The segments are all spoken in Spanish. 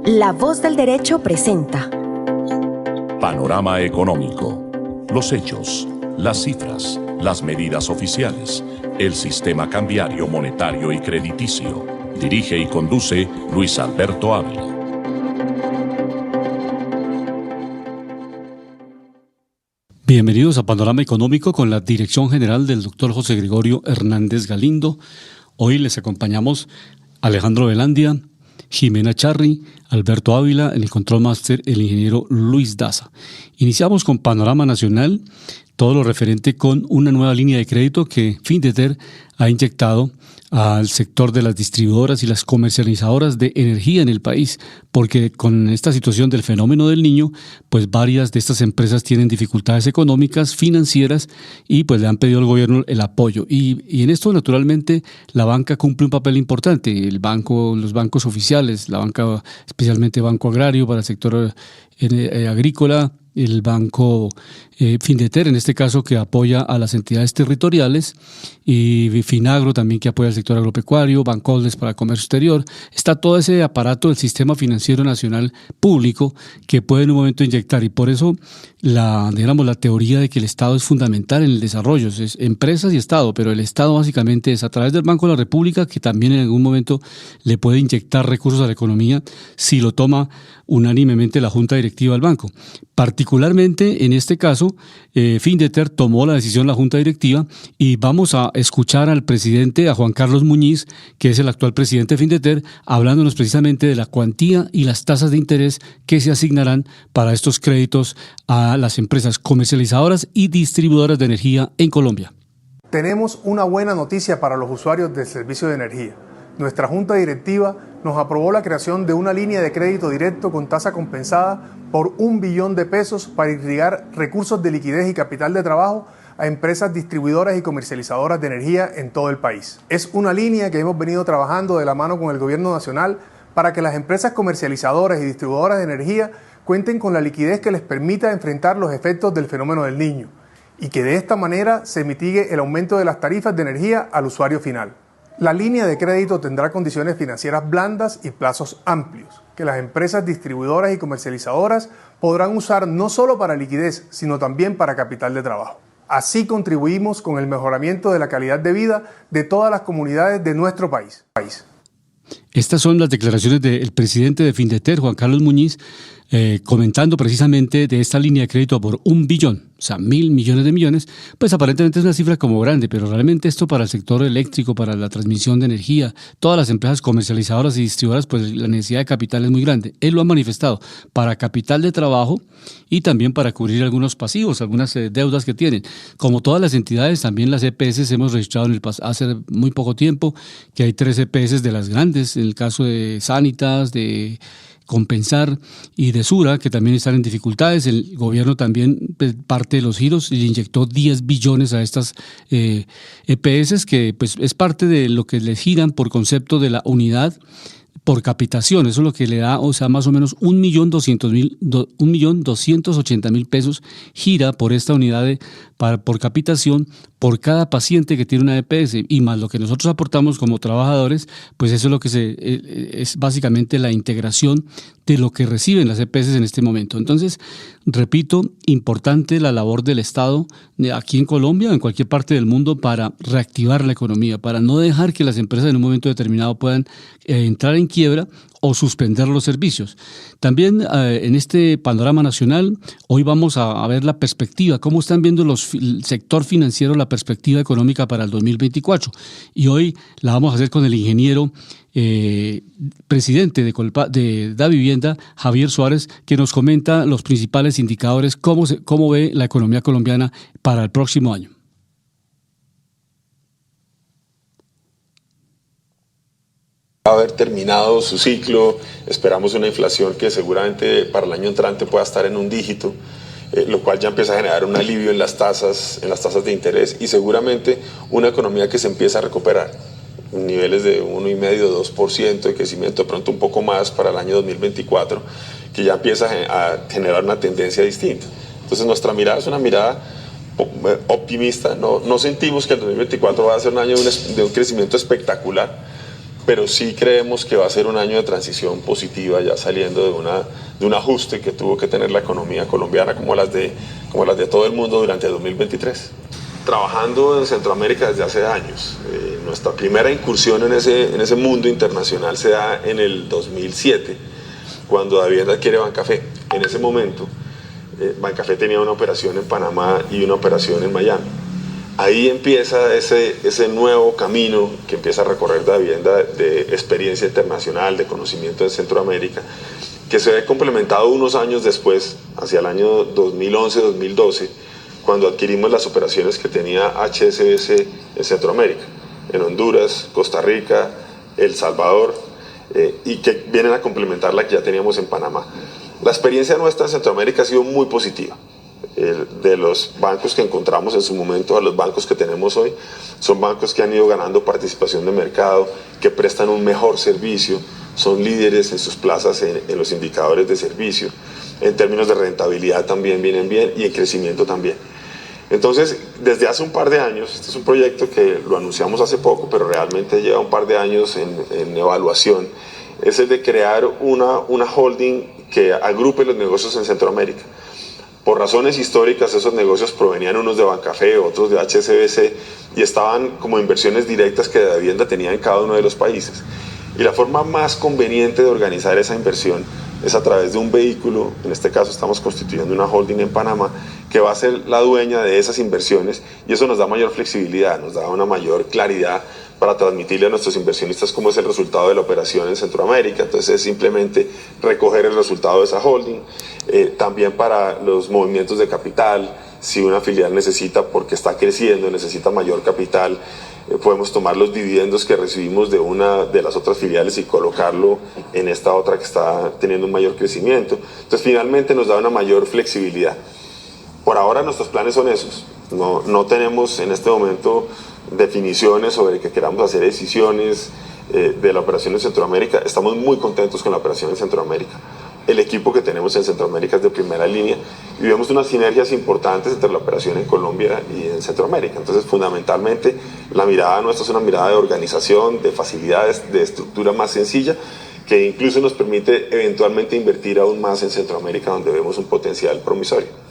La Voz del Derecho presenta Panorama Económico. Los hechos, las cifras, las medidas oficiales, el sistema cambiario, monetario y crediticio. Dirige y conduce Luis Alberto Ávila. Bienvenidos a Panorama Económico con la dirección general del doctor José Gregorio Hernández Galindo. Hoy les acompañamos Alejandro Velandia, Jimena Charri, Alberto Ávila, en el Control Master el ingeniero Luis Daza. Iniciamos con Panorama Nacional, todo lo referente con una nueva línea de crédito que Findeter ha inyectado al sector de las distribuidoras y las comercializadoras de energía en el país, porque con esta situación del fenómeno del Niño, pues varias de estas empresas tienen dificultades económicas, financieras, y pues le han pedido al gobierno el apoyo. Y en esto, naturalmente, la banca cumple un papel importante. El banco, los bancos oficiales, la banca, especialmente Banco Agrario para el sector agrícola, el banco Findeter, en este caso, que apoya a las entidades territoriales, y Finagro también, que apoya al sector agropecuario, Bancoldes para comercio exterior. Está todo ese aparato del sistema financiero nacional público que puede en un momento inyectar, y por eso la teoría de que el Estado es fundamental en el desarrollo, es empresas y Estado, pero el Estado básicamente es a través del Banco de la República, que también en algún momento le puede inyectar recursos a la economía si lo toma unánimemente la Junta Directiva del banco. Particularmente en este caso, Findeter tomó la decisión, la Junta Directiva, y vamos a escuchar al presidente, a Juan Carlos Muñiz, que es el actual presidente de Findeter, hablándonos precisamente de la cuantía y las tasas de interés que se asignarán para estos créditos a las empresas comercializadoras y distribuidoras de energía en Colombia. Tenemos una buena noticia para los usuarios del servicio de energía. Nuestra Junta Directiva nos aprobó la creación de una línea de crédito directo con tasa compensada por $1 billón para irrigar recursos de liquidez y capital de trabajo a empresas distribuidoras y comercializadoras de energía en todo el país. Es una línea que hemos venido trabajando de la mano con el Gobierno Nacional para que las empresas comercializadoras y distribuidoras de energía cuenten con la liquidez que les permita enfrentar los efectos del fenómeno del Niño, y que de esta manera se mitigue el aumento de las tarifas de energía al usuario final. La línea de crédito tendrá condiciones financieras blandas y plazos amplios, que las empresas distribuidoras y comercializadoras podrán usar no solo para liquidez, sino también para capital de trabajo. Así contribuimos con el mejoramiento de la calidad de vida de todas las comunidades de nuestro país. Estas son las declaraciones del presidente de Findeter, Juan Carlos Muñiz, comentando precisamente de esta línea de crédito por $1 billón, o sea, 1.000 millones de millones. Pues aparentemente es una cifra como grande, pero realmente esto para el sector eléctrico, para la transmisión de energía, todas las empresas comercializadoras y distribuidoras, pues la necesidad de capital es muy grande. Él lo ha manifestado para capital de trabajo y también para cubrir algunos pasivos, algunas deudas que tienen. Como todas las entidades, también las EPS hemos registrado hace muy poco tiempo que hay 3 EPS de las grandes, en el caso de Sanitas, de Compensar y de Sura, que también están en dificultades. El gobierno también, parte de los giros, le inyectó 10 billones a estas EPS, que pues es parte de lo que les giran por concepto de la unidad por capitación. Eso es lo que le da, o sea, más o menos 1.280.000 pesos gira por esta unidad por capitación por cada paciente que tiene una EPS, y más lo que nosotros aportamos como trabajadores, pues eso es lo que es básicamente la integración de lo que reciben las EPS en este momento. Entonces, repito, importante la labor del Estado aquí en Colombia o en cualquier parte del mundo para reactivar la economía, para no dejar que las empresas en un momento determinado puedan entrar en quiebra o suspender los servicios. También en este panorama nacional, hoy vamos a ver la perspectiva, cómo están viendo el sector financiero la perspectiva económica para el 2024. Y hoy la vamos a hacer con el ingeniero presidente de Davivienda, Javier Suárez, que nos comenta los principales indicadores, cómo ve la economía colombiana para el próximo año. Haber terminado su ciclo, esperamos una inflación que seguramente para el año entrante pueda estar en un dígito, lo cual ya empieza a generar un alivio en las tasas de interés, y seguramente una economía que se empieza a recuperar, niveles de 1,5-2% de crecimiento, de pronto un poco más para el año 2024, que ya empieza a generar una tendencia distinta. Entonces nuestra mirada es una mirada optimista, no sentimos que el 2024 va a ser un año de un crecimiento espectacular, pero sí creemos que va a ser un año de transición positiva, ya saliendo de un ajuste que tuvo que tener la economía colombiana como las de todo el mundo durante 2023. Trabajando en Centroamérica desde hace años. Nuestra primera incursión en ese mundo internacional se da en el 2007, cuando Davivienda adquiere Bancafé. En ese momento, Bancafé tenía una operación en Panamá y una operación en Miami. Ahí empieza ese nuevo camino que empieza a recorrer Davivienda de experiencia internacional, de conocimiento en Centroamérica, que se ve complementado unos años después, hacia el año 2011-2012, cuando adquirimos las operaciones que tenía HSBC en Centroamérica, en Honduras, Costa Rica, El Salvador, y que vienen a complementar la que ya teníamos en Panamá. La experiencia nuestra en Centroamérica ha sido muy positiva. De los bancos que encontramos en su momento a los bancos que tenemos hoy, son bancos que han ido ganando participación de mercado, que prestan un mejor servicio, son líderes en sus plazas en los indicadores de servicio, en términos de rentabilidad también vienen bien y en crecimiento también. Entonces, desde hace un par de años, este es un proyecto que lo anunciamos hace poco, pero realmente lleva un par de años en evaluación, es el de crear una holding que agrupe los negocios en Centroamérica. Por razones históricas, esos negocios provenían unos de Bancafé, otros de HSBC, y estaban como inversiones directas que Davivienda tenía en cada uno de los países. Y la forma más conveniente de organizar esa inversión es a través de un vehículo. En este caso estamos constituyendo una holding en Panamá que va a ser la dueña de esas inversiones, y eso nos da mayor flexibilidad, nos da una mayor claridad para transmitirle a nuestros inversionistas cómo es el resultado de la operación en Centroamérica. Entonces es simplemente recoger el resultado de esa holding, también para los movimientos de capital. Si una filial necesita, porque está creciendo, necesita mayor capital, podemos tomar los dividendos que recibimos de una de las otras filiales y colocarlo en esta otra que está teniendo un mayor crecimiento. Entonces finalmente nos da una mayor flexibilidad. Por ahora nuestros planes son esos. No tenemos en este momento definiciones sobre que queramos hacer decisiones de la operación en Centroamérica. Estamos muy contentos con la operación en Centroamérica. El equipo que tenemos en Centroamérica es de primera línea y vemos unas sinergias importantes entre la operación en Colombia y en Centroamérica. Entonces, fundamentalmente, la mirada nuestra es una mirada de organización, de facilidades, de estructura más sencilla, que incluso nos permite eventualmente invertir aún más en Centroamérica, donde vemos un potencial promisorio.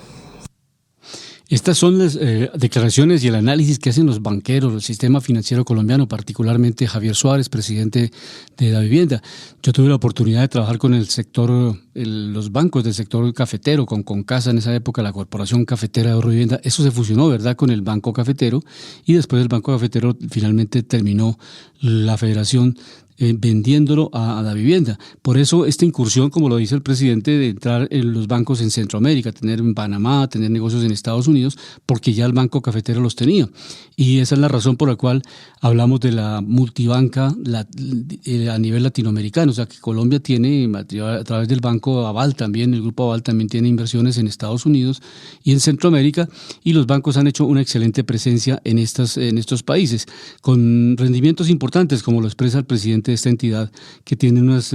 Estas son las declaraciones y el análisis que hacen los banqueros, el sistema financiero colombiano, particularmente Javier Suárez, presidente de Davivienda. Yo tuve la oportunidad de trabajar con el sector, los bancos del sector cafetero, con Concasa en esa época, la Corporación Cafetera de Ahorro y Vivienda. Eso se fusionó, ¿verdad?, con el Banco Cafetero, y después el Banco Cafetero finalmente terminó la federación vendiéndolo a Davivienda. Por eso esta incursión, como lo dice el presidente, de entrar en los bancos en Centroamérica, tener en Panamá, tener negocios en Estados Unidos, porque ya el Banco Cafetero los tenía. Y esa es la razón por la cual hablamos de la multibanca a nivel latinoamericano. O sea, que Colombia tiene, a través del Banco Aval también, el Grupo Aval también tiene inversiones en Estados Unidos y en Centroamérica, y los bancos han hecho una excelente presencia en estos países, con rendimientos importantes, como lo expresa el presidente de esta entidad, que tiene unas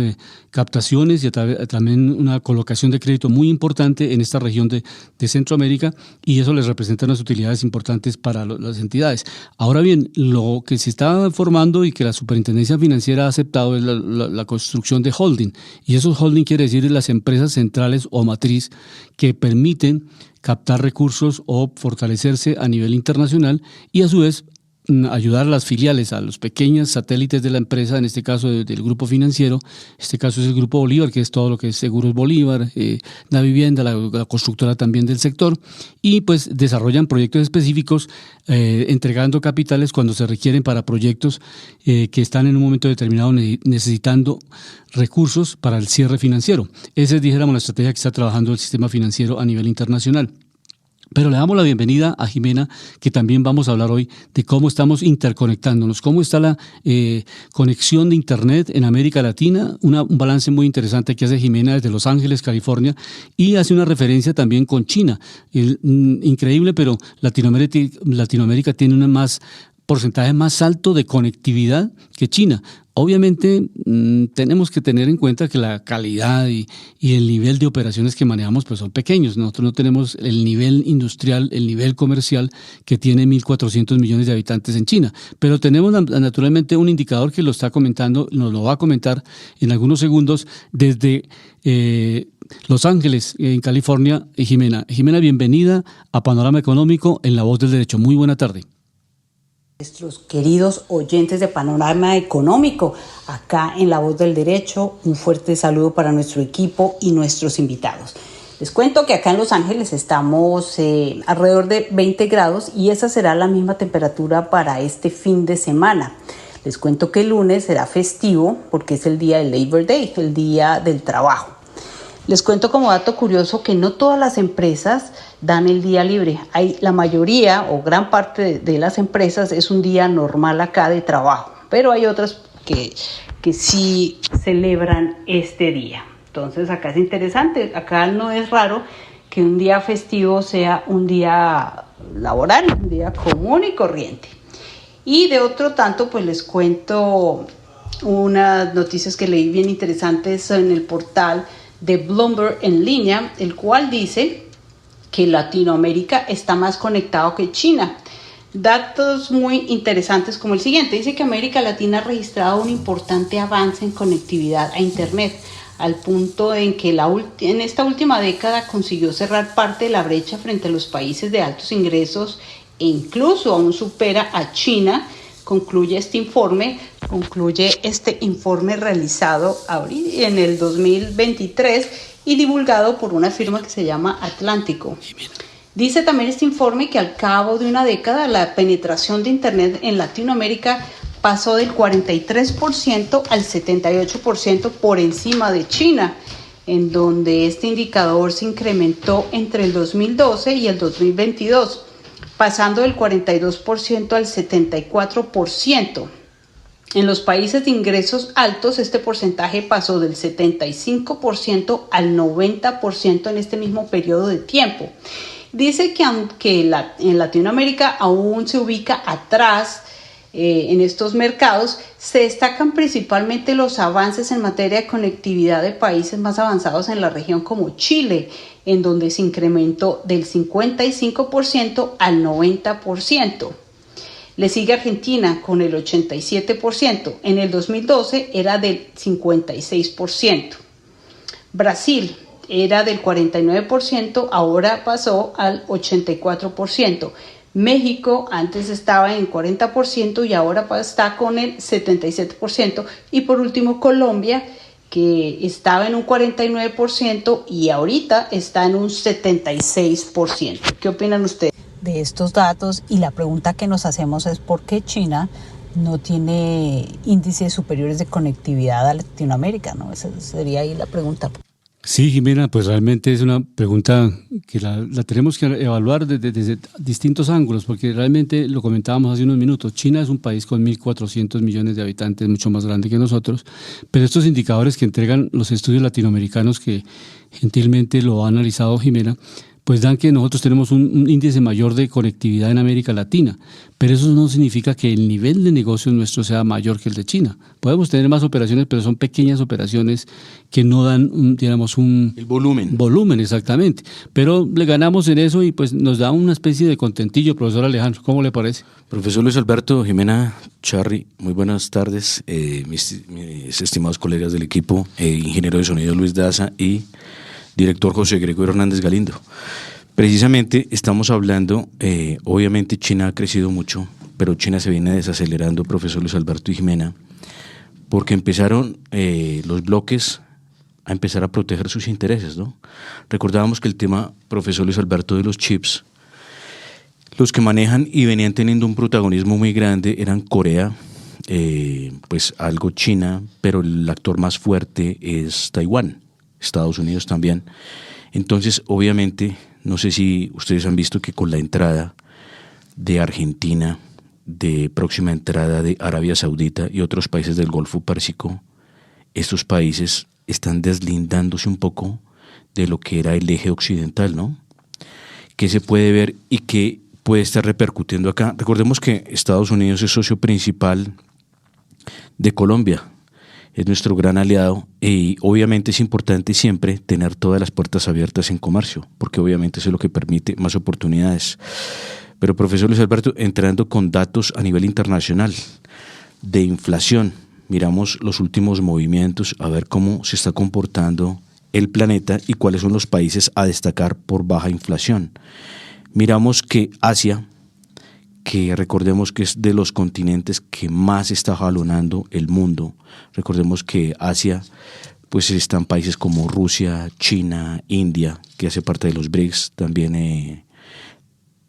captaciones y también una colocación de crédito muy importante en esta región de Centroamérica, y eso les representa unas utilidades importantes para las entidades. Ahora bien, lo que se está formando y que la Superintendencia Financiera ha aceptado es la construcción de holding, y esos holding quiere decir las empresas centrales o matriz que permiten captar recursos o fortalecerse a nivel internacional y a su vez ayudar a las filiales, a los pequeños satélites de la empresa, en este caso del grupo financiero. Este caso es el Grupo Bolívar, que es todo lo que es Seguros Bolívar, Davivienda, la constructora también del sector, y pues desarrollan proyectos específicos, entregando capitales cuando se requieren para proyectos que están en un momento determinado necesitando recursos para el cierre financiero. Esa es, dijéramos, la estrategia que está trabajando el sistema financiero a nivel internacional. Pero le damos la bienvenida a Jimena, que también vamos a hablar hoy de cómo estamos interconectándonos, cómo está la conexión de Internet en América Latina, un balance muy interesante que hace Jimena desde Los Ángeles, California, y hace una referencia también con China. Increíble, pero Latinoamérica tiene un porcentaje más alto de conectividad que China. Obviamente tenemos que tener en cuenta que la calidad y el nivel de operaciones que manejamos pues son pequeños. Nosotros no tenemos el nivel industrial, el nivel comercial que tiene 1.400 millones de habitantes en China. Pero tenemos naturalmente un indicador que lo está comentando, nos lo va a comentar en algunos segundos desde Los Ángeles, en California, Jimena. Jimena, bienvenida a Panorama Económico en La Voz del Derecho. Muy buena tarde. Nuestros queridos oyentes de Panorama Económico, acá en La Voz del Derecho, un fuerte saludo para nuestro equipo y nuestros invitados. Les cuento que acá en Los Ángeles estamos alrededor de 20 grados y esa será la misma temperatura para este fin de semana. Les cuento que el lunes será festivo porque es el día del Labor Day, el día del trabajo. Les cuento como dato curioso que no todas las empresas dan el día libre. La mayoría o gran parte de las empresas es un día normal acá de trabajo, pero hay otras que sí celebran este día. Entonces acá es interesante, acá no es raro que un día festivo sea un día laboral, un día común y corriente. Y de otro tanto, pues les cuento unas noticias que leí bien interesantes en el portal de Bloomberg en línea, el cual dice que Latinoamérica está más conectado que China. Datos muy interesantes como el siguiente. Dice que América Latina ha registrado un importante avance en conectividad a Internet, al punto en que en esta última década consiguió cerrar parte de la brecha frente a los países de altos ingresos e incluso aún supera a China. Concluye este informe realizado en el 2023 y divulgado por una firma que se llama Atlántico. Dice también este informe que al cabo de una década la penetración de Internet en Latinoamérica pasó del 43% al 78% por encima de China, en donde este indicador se incrementó entre el 2012 y el 2022. Pasando del 42% al 74%. En los países de ingresos altos, este porcentaje pasó del 75% al 90% en este mismo periodo de tiempo. Dice que aunque en Latinoamérica aún se ubica atrás en estos mercados, se destacan principalmente los avances en materia de conectividad de países más avanzados en la región como Chile, en donde se incrementó del 55% al 90%. Le sigue Argentina con el 87%. En el 2012 era del 56%. Brasil era del 49%, ahora pasó al 84%. México antes estaba en 40% y ahora está con el 77%. Y por último Colombia, que estaba en un 49% y ahorita está en un 76%. ¿Qué opinan ustedes de estos datos? Y la pregunta que nos hacemos es ¿por qué China no tiene índices superiores de conectividad a Latinoamérica? ¿No? Esa sería ahí la pregunta. Sí, Jimena, pues realmente es una pregunta que la tenemos que evaluar desde distintos ángulos, porque realmente lo comentábamos hace unos minutos, China es un país con 1.400 millones de habitantes, mucho más grande que nosotros, pero estos indicadores que entregan los estudios latinoamericanos que gentilmente lo ha analizado Jimena, pues dan que nosotros tenemos un índice mayor de conectividad en América Latina, pero eso no significa que el nivel de negocio nuestro sea mayor que el de China. Podemos tener más operaciones, pero son pequeñas operaciones que no dan, el volumen. Volumen, exactamente. Pero le ganamos en eso y pues nos da una especie de contentillo, profesor Alejandro. ¿Cómo le parece? Profesor Luis Alberto, Jimena, Charry, muy buenas tardes. Mis estimados colegas del equipo, ingeniero de sonido Luis Daza y director José Gregorio Hernández Galindo. Precisamente estamos hablando, obviamente China ha crecido mucho, pero China se viene desacelerando, profesor Luis Alberto y Jimena, porque empezaron los bloques a empezar a proteger sus intereses, ¿no? Recordábamos que el tema, profesor Luis Alberto, de los chips, los que manejan y venían teniendo un protagonismo muy grande eran Corea, pues algo China, pero el actor más fuerte es Taiwán. Estados Unidos también. Entonces, obviamente, no sé si ustedes han visto que con la entrada de Argentina, de próxima entrada de Arabia Saudita y otros países del Golfo Pérsico, estos países están deslindándose un poco de lo que era el eje occidental, ¿no? ¿Qué se puede ver y qué puede estar repercutiendo acá? Recordemos que Estados Unidos es socio principal de Colombia. Es nuestro gran aliado y obviamente es importante siempre tener todas las puertas abiertas en comercio, porque obviamente eso es lo que permite más oportunidades. Pero profesor Luis Alberto, entrando con datos a nivel internacional de inflación, miramos los últimos movimientos, a ver cómo se está comportando el planeta y cuáles son los países a destacar por baja inflación. Miramos que Asia, que recordemos que es de los continentes que más está jalonando el mundo. Recordemos que Asia, pues están países como Rusia, China, India, que hace parte de los BRICS,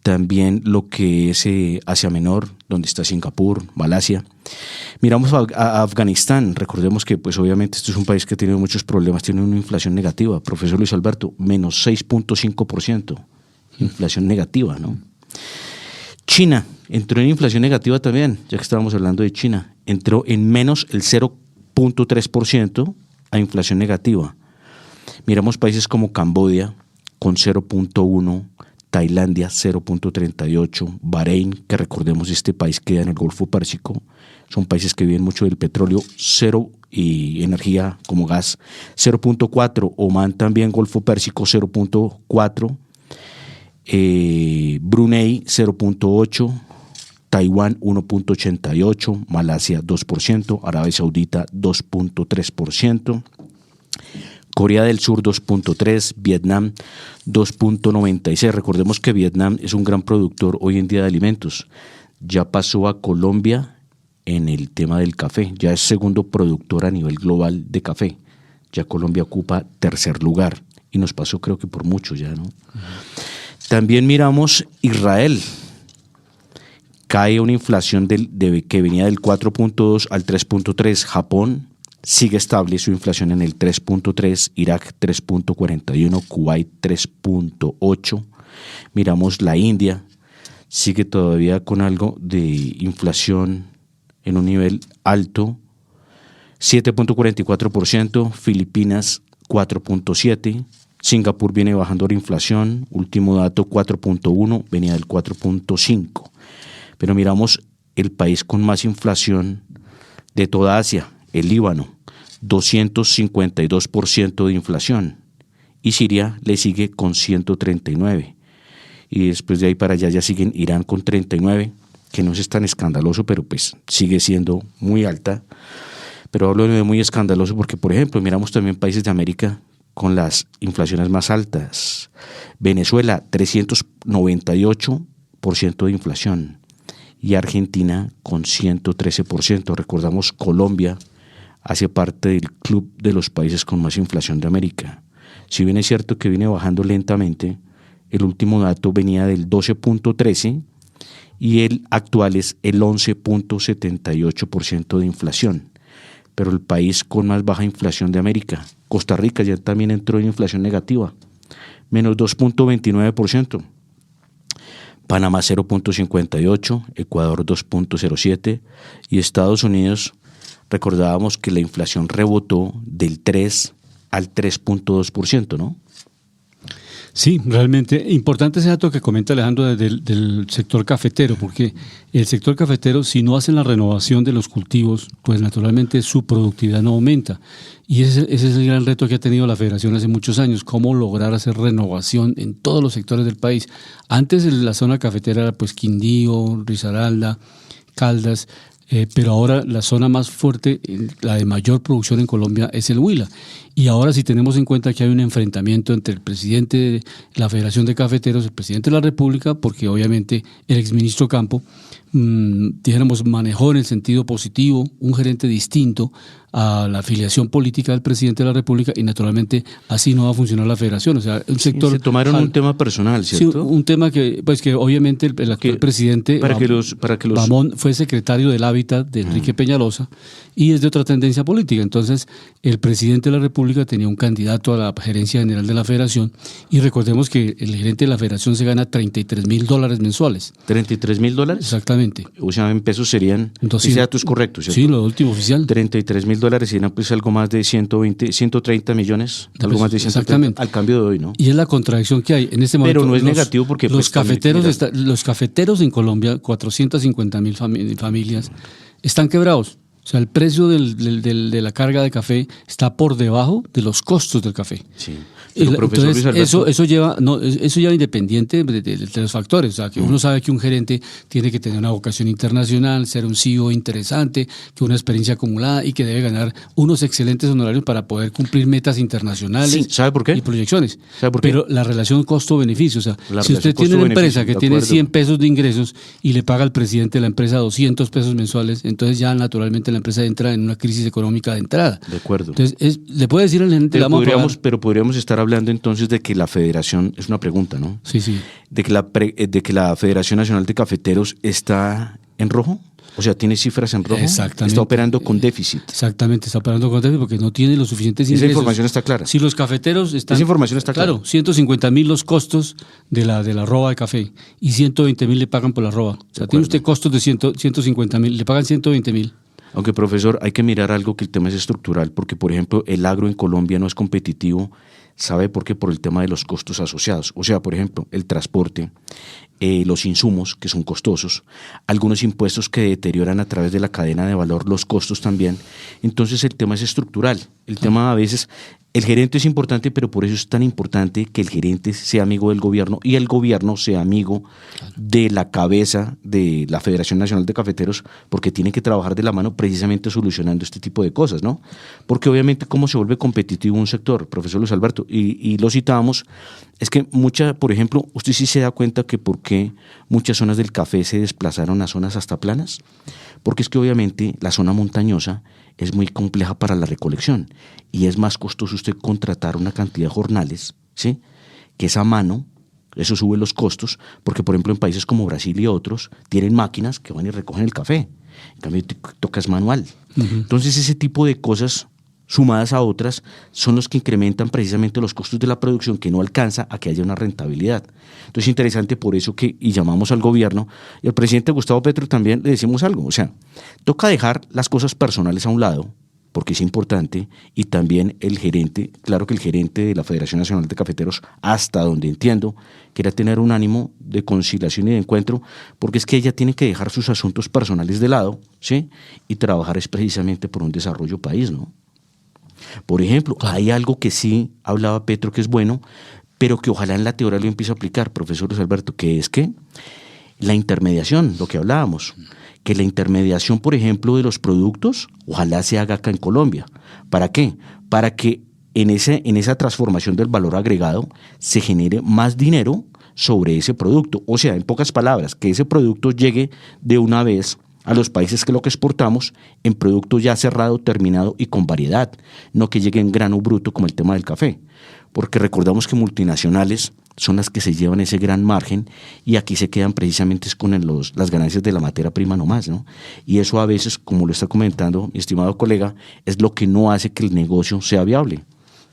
también lo que es Asia Menor, donde está Singapur, Malasia. Miramos a Afganistán, recordemos que pues obviamente esto es un país que ha tenido muchos problemas, tiene una inflación negativa, profesor Luis Alberto, menos 6.5%, inflación negativa, ¿no? China entró en inflación negativa también, ya que estábamos hablando de China, entró en menos el 0.3% a inflación negativa. Miramos países como Camboya con 0.1%, Tailandia 0.38%, Bahrein, que recordemos este país queda en el Golfo Pérsico, son países que viven mucho del petróleo, 0 y energía como gas, 0.4%, Omán también Golfo Pérsico 0.4%, Brunei 0.8%, Taiwán 1.88%, Malasia 2%, Arabia Saudita 2.3%, Corea del Sur 2.3%, Vietnam 2.96%. Recordemos que Vietnam es un gran productor hoy en día de alimentos. Ya pasó a Colombia en el tema del café, ya es segundo productor a nivel global de café. Ya Colombia ocupa tercer lugar y nos pasó creo que por mucho ya, ¿no? También miramos Israel. Cae una inflación que venía del 4.2 al 3.3. Japón sigue estable su inflación en el 3.3, Irak 3.41, Kuwait 3.8. Miramos la India, sigue todavía con algo de inflación en un nivel alto, 7.44%, Filipinas 4.7%, Singapur viene bajando la inflación, último dato 4.1, venía del 4.5%. Pero miramos el país con más inflación de toda Asia, el Líbano, 252% de inflación, y Siria le sigue con 139%, y después de ahí para allá ya siguen Irán con 39%, que no es tan escandaloso, pero pues sigue siendo muy alta. Pero hablo de muy escandaloso porque, por ejemplo, miramos también países de América con las inflaciones más altas. Venezuela, 398% de inflación, y Argentina con 113%. Recordamos, Colombia hace parte del club de los países con más inflación de América. Si bien es cierto que viene bajando lentamente, el último dato venía del 12.13% y el actual es el 11.78% de inflación. Pero el país con más baja inflación de América, Costa Rica, ya también entró en inflación negativa, menos 2.29%. Panamá 0.58%, Ecuador 2.07% y Estados Unidos, recordábamos que la inflación rebotó del 3 al 3.2%, ¿no? Sí, realmente importante ese dato que comenta Alejandro del sector cafetero, porque el sector cafetero, si no hacen la renovación de los cultivos, pues naturalmente su productividad no aumenta. Y ese es el gran reto que ha tenido la Federación hace muchos años, cómo lograr hacer renovación en todos los sectores del país. Antes la zona cafetera era pues Quindío, Risaralda, Caldas, pero ahora la zona más fuerte, la de mayor producción en Colombia, es el Huila. Y ahora, si tenemos en cuenta que hay un enfrentamiento entre el presidente de la Federación de Cafeteros, el presidente de la República, porque obviamente el exministro Campo, dijéramos, manejó en el sentido positivo un gerente distinto a la afiliación política del presidente de la República, y naturalmente así no va a funcionar la Federación. O sea, un sector... Se tomaron un tema personal, ¿cierto? Sí, un tema que obviamente el actual presidente Bamón fue secretario del Hábitat de Enrique Peñalosa y es de otra tendencia política. Entonces, el presidente de la República tenía un candidato a la gerencia general de la Federación, y recordemos que el gerente de la Federación se gana $33,000 mensuales. ¿$33,000? Exactamente. O sea, en pesos serían, ese dato es correcto, ¿cierto? Sí, lo último oficial. $33,000 serían pues algo más de 130 millones, algo más de 130, exactamente, al cambio de hoy, ¿no? Y es la contradicción que hay en este momento. Pero no es negativo porque los cafeteros en Colombia, 450,000 familias, están quebrados. O sea, el precio de la carga de café está por debajo de los costos del café. Sí. Pero, profesor entonces, Luis Alberto, eso lleva independiente de los factores. O sea, que uno sabe que un gerente tiene que tener una vocación internacional, ser un CEO interesante, que una experiencia acumulada y que debe ganar unos excelentes honorarios para poder cumplir metas internacionales. Sí, ¿sabe por qué? Y proyecciones. ¿Sabe por qué? Pero la relación costo-beneficio, o sea, La si usted relación tiene una empresa costo-beneficio, que de tiene acuerdo. 100 pesos de ingresos y le paga al presidente de la empresa 200 pesos mensuales, entonces ya naturalmente la empresa entra en una crisis económica de entrada. De acuerdo. Entonces, le puede decir al gerente, Pero vamos a pagar. pero podríamos estar hablando entonces de que la federación, es una pregunta, ¿no? Sí, sí. De que la Federación Nacional de Cafeteros está en rojo, o sea, tiene cifras en rojo, Exactamente. está operando con déficit. Exactamente, está operando con déficit porque no tiene los suficientes Esa ingresos. información está clara. Si los cafeteros están... Esa información está clara. Claro, 150.000 los costos de la roba de café y 120.000 le pagan por la roba. O sea, tiene usted costos de 150.000, le pagan 120.000. Aunque, profesor, hay que mirar algo, que el tema es estructural, porque, por ejemplo, el agro en Colombia no es competitivo. ¿Sabe por qué? Por el tema de los costos asociados. O sea, por ejemplo, el transporte, los insumos, que son costosos, algunos impuestos que deterioran a través de la cadena de valor los costos también. Entonces, el tema es estructural. El tema a veces, el gerente es importante, pero por eso es tan importante que el gerente sea amigo del gobierno y el gobierno sea amigo de la cabeza de la Federación Nacional de Cafeteros, porque tienen que trabajar de la mano precisamente solucionando este tipo de cosas, ¿no? Porque obviamente, ¿cómo se vuelve competitivo un sector, profesor Luis Alberto? Y lo citábamos, es que por ejemplo, usted sí se da cuenta que por qué muchas zonas del café se desplazaron a zonas hasta planas, porque es que obviamente la zona montañosa es muy compleja para la recolección y es más costoso usted contratar una cantidad de jornales, ¿sí?, que es a mano. Eso sube los costos, porque por ejemplo en países como Brasil y otros tienen máquinas que van y recogen el café, en cambio tocas manual. Entonces ese tipo de cosas sumadas a otras son los que incrementan precisamente los costos de la producción, que no alcanza a que haya una rentabilidad. Entonces es interesante por eso y llamamos al gobierno, y al presidente Gustavo Petro también le decimos algo, o sea, toca dejar las cosas personales a un lado, porque es importante, y también el gerente, claro que el gerente de la Federación Nacional de Cafeteros, hasta donde entiendo, quiera tener un ánimo de conciliación y de encuentro, porque es que ella tiene que dejar sus asuntos personales de lado, ¿sí?, y trabajar es precisamente por un desarrollo país, ¿no? Por ejemplo, hay algo que sí hablaba Petro que es bueno, pero que ojalá en la teoría lo empiece a aplicar, profesor Luis Alberto, que es que la intermediación, lo que hablábamos, que la intermediación, por ejemplo, de los productos, ojalá se haga acá en Colombia. ¿Para qué? Para que en esa transformación del valor agregado se genere más dinero sobre ese producto. O sea, en pocas palabras, que ese producto llegue de una vez a los países que lo que exportamos en producto ya cerrado, terminado y con variedad, no que llegue en grano bruto como el tema del café, porque recordamos que multinacionales son las que se llevan ese gran margen y aquí se quedan precisamente con las ganancias de la materia prima nomás, ¿no? Y eso a veces, como lo está comentando mi estimado colega, es lo que no hace que el negocio sea viable.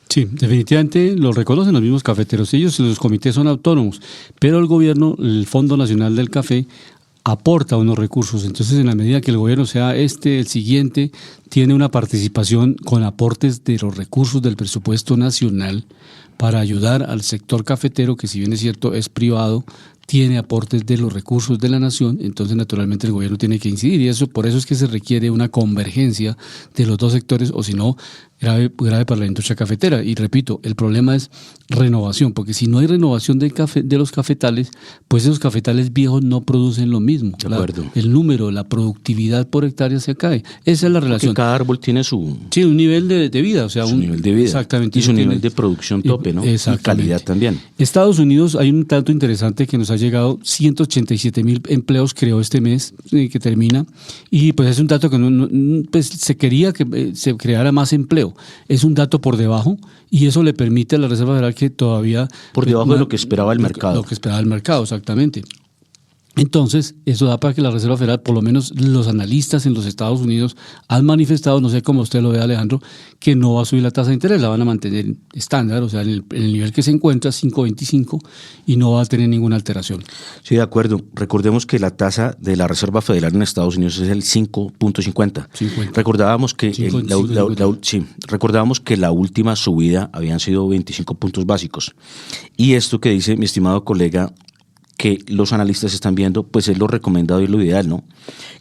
Sí, definitivamente lo reconocen los mismos cafeteros, ellos los comités son autónomos, pero el gobierno, el Fondo Nacional del Café, aporta unos recursos. Entonces, en la medida que el gobierno sea el siguiente, tiene una participación con aportes de los recursos del presupuesto nacional para ayudar al sector cafetero, que si bien es cierto es privado, tiene aportes de los recursos de la nación, entonces naturalmente el gobierno tiene que incidir y por eso es que se requiere una convergencia de los dos sectores, o si no, grave para la industria cafetera. Y repito, el problema es renovación, porque si no hay renovación de los cafetales, pues esos cafetales viejos no producen lo mismo. De acuerdo. El número, la productividad por hectárea se cae. Esa es la relación. Porque cada árbol tiene su nivel de vida. O sea, su nivel de vida. Exactamente. Y su nivel de producción tope, ¿no? Exactamente. Y calidad también. Estados Unidos, hay un dato interesante que nos ha llegado, 187,000 empleos creó este mes que termina, y pues es un dato que pues se quería que se creara más empleo. Es un dato por debajo y eso le permite a la Reserva Federal que todavía... Por debajo de lo que esperaba el mercado. Lo que esperaba el mercado, exactamente. Entonces, eso da para que la Reserva Federal, por lo menos los analistas en los Estados Unidos, han manifestado, no sé cómo usted lo ve, Alejandro, que no va a subir la tasa de interés, la van a mantener estándar, o sea, en el nivel que se encuentra, 5.25, y no va a tener ninguna alteración. Sí, de acuerdo. Recordemos que la tasa de la Reserva Federal en Estados Unidos es el 5.50. Recordábamos que recordábamos que la última subida habían sido 25 puntos básicos. Y esto que dice mi estimado colega, que los analistas están viendo, pues es lo recomendado y lo ideal, ¿no?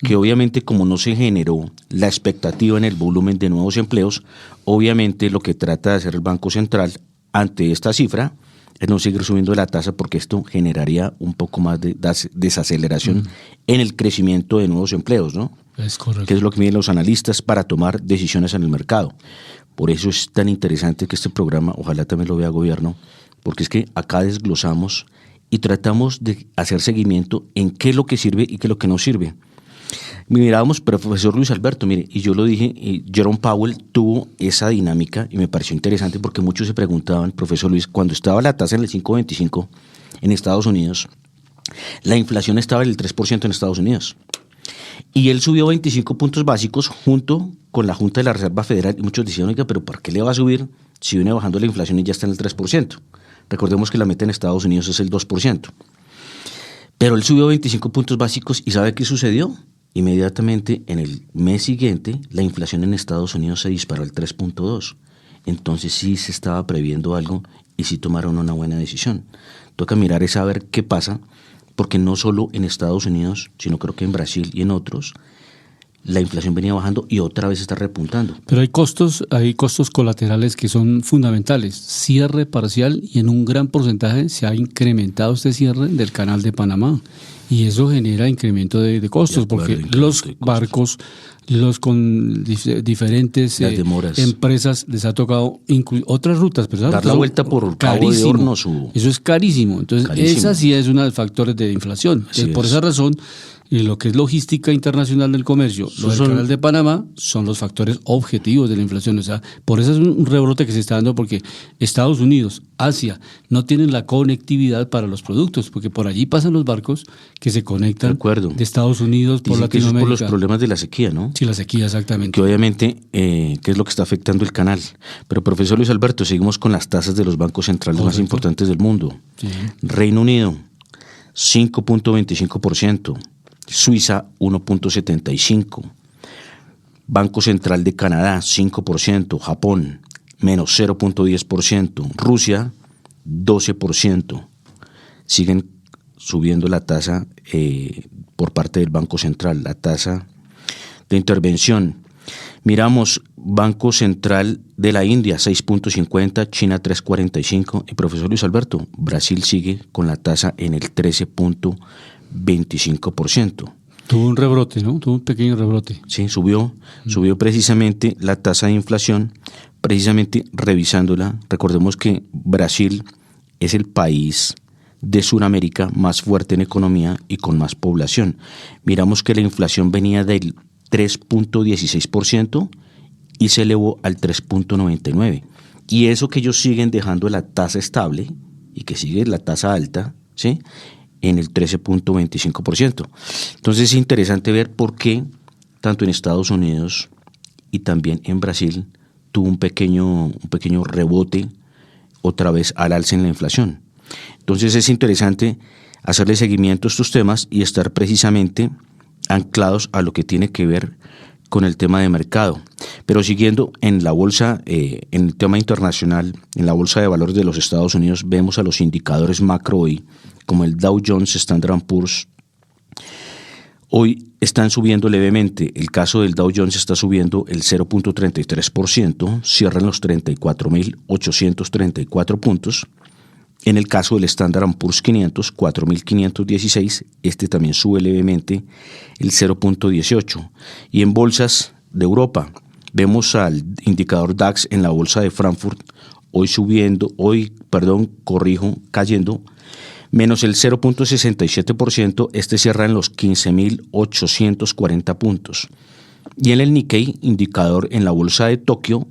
Que obviamente como no se generó la expectativa en el volumen de nuevos empleos, obviamente lo que trata de hacer el Banco Central ante esta cifra es no seguir subiendo la tasa, porque esto generaría un poco más de desaceleración en el crecimiento de nuevos empleos, ¿no? Es correcto. Que es lo que miden los analistas para tomar decisiones en el mercado. Por eso es tan interesante que este programa, ojalá también lo vea gobierno, porque es que acá desglosamos y tratamos de hacer seguimiento en qué es lo que sirve y qué es lo que no sirve. Mirábamos, profesor Luis Alberto, mire, y yo lo dije, y Jerome Powell tuvo esa dinámica y me pareció interesante porque muchos se preguntaban, profesor Luis, cuando estaba la tasa en el 5.25 en Estados Unidos, la inflación estaba en el 3% en Estados Unidos. Y él subió 25 puntos básicos junto con la Junta de la Reserva Federal, y muchos decían, oiga, pero ¿por qué le va a subir si viene bajando la inflación y ya está en el 3%? Recordemos que la meta en Estados Unidos es el 2%. Pero él subió 25 puntos básicos y ¿sabe qué sucedió? Inmediatamente en el mes siguiente la inflación en Estados Unidos se disparó al 3.2%. Entonces sí se estaba previendo algo y sí tomaron una buena decisión. Toca mirar y saber qué pasa, porque no solo en Estados Unidos, sino creo que en Brasil y en otros, la inflación venía bajando y otra vez está repuntando. Pero hay costos colaterales que son fundamentales. Cierre parcial, y en un gran porcentaje se ha incrementado este cierre del canal de Panamá. Y eso genera incremento de costos, porque los barcos, los con diferentes empresas les ha tocado incluir otras rutas, pero dar la vuelta por Cabo de Hornos. Eso es carísimo. Entonces, esa sí es uno de los factores de inflación. Por esa razón, y lo que es logística internacional del comercio, lo del canal de Panamá, son los factores objetivos de la inflación. O sea, por eso es un rebrote que se está dando, porque Estados Unidos, Asia, no tienen la conectividad para los productos, porque por allí pasan los barcos que se conectan de Estados Unidos por Latinoamérica. Que eso es por los problemas de la sequía, ¿no? Sí, la sequía, exactamente. Que obviamente, que es lo que está afectando el canal. Pero, profesor Luis Alberto, seguimos con las tasas de los bancos centrales más importantes del mundo. Sí. Reino Unido, 5.25%. Suiza 1.75%, Banco Central de Canadá 5%, Japón menos 0.10%, Rusia 12%. Siguen subiendo la tasa por parte del Banco Central, la tasa de intervención. Miramos Banco Central de la India 6.50, China 3.45 y profesor Luis Alberto, Brasil sigue con la tasa en el 13.25%. Tuvo un rebrote, ¿no? Tuvo un pequeño rebrote. Sí, subió precisamente la tasa de inflación, precisamente revisándola. Recordemos que Brasil es el país de Sudamérica más fuerte en economía y con más población. Miramos que la inflación venía del 3.16% y se elevó al 3.99%. Y eso que ellos siguen dejando la tasa estable y que sigue la tasa alta, ¿sí?, en el 13.25%. Entonces es interesante ver por qué tanto en Estados Unidos y también en Brasil tuvo un pequeño rebote otra vez al alza en la inflación. Entonces es interesante hacerle seguimiento a estos temas y estar precisamente anclados a lo que tiene que ver con el tema de mercado. Pero siguiendo en la bolsa, en el tema internacional, en la bolsa de valores de los Estados Unidos, vemos a los indicadores macro hoy, como el Dow Jones, Standard & Poor's. Hoy están subiendo levemente. El caso del Dow Jones está subiendo el 0.33%, cierran los 34.834 puntos. En el caso del Standard & Poor's 500, 4.516, este también sube levemente el 0.18. Y en bolsas de Europa, vemos al indicador DAX en la bolsa de Frankfurt, cayendo, menos el 0.67%, este cierra en los 15.840 puntos. Y en el Nikkei, indicador en la bolsa de Tokio,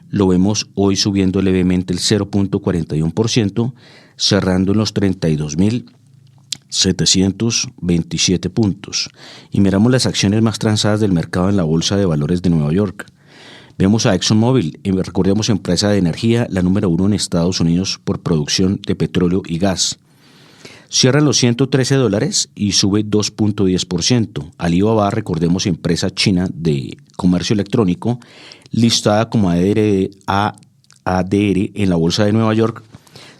lo vemos hoy subiendo levemente el 0.41%, cerrando en los 32.727 puntos. Y miramos las acciones más transadas del mercado en la Bolsa de Valores de Nueva York. Vemos a ExxonMobil, recordemos, empresa de energía, la número 1 en Estados Unidos por producción de petróleo y gas. Cierra en los $113 y sube 2.10%. Alibaba, recordemos, empresa china de comercio electrónico, listada como ADR en la Bolsa de Nueva York,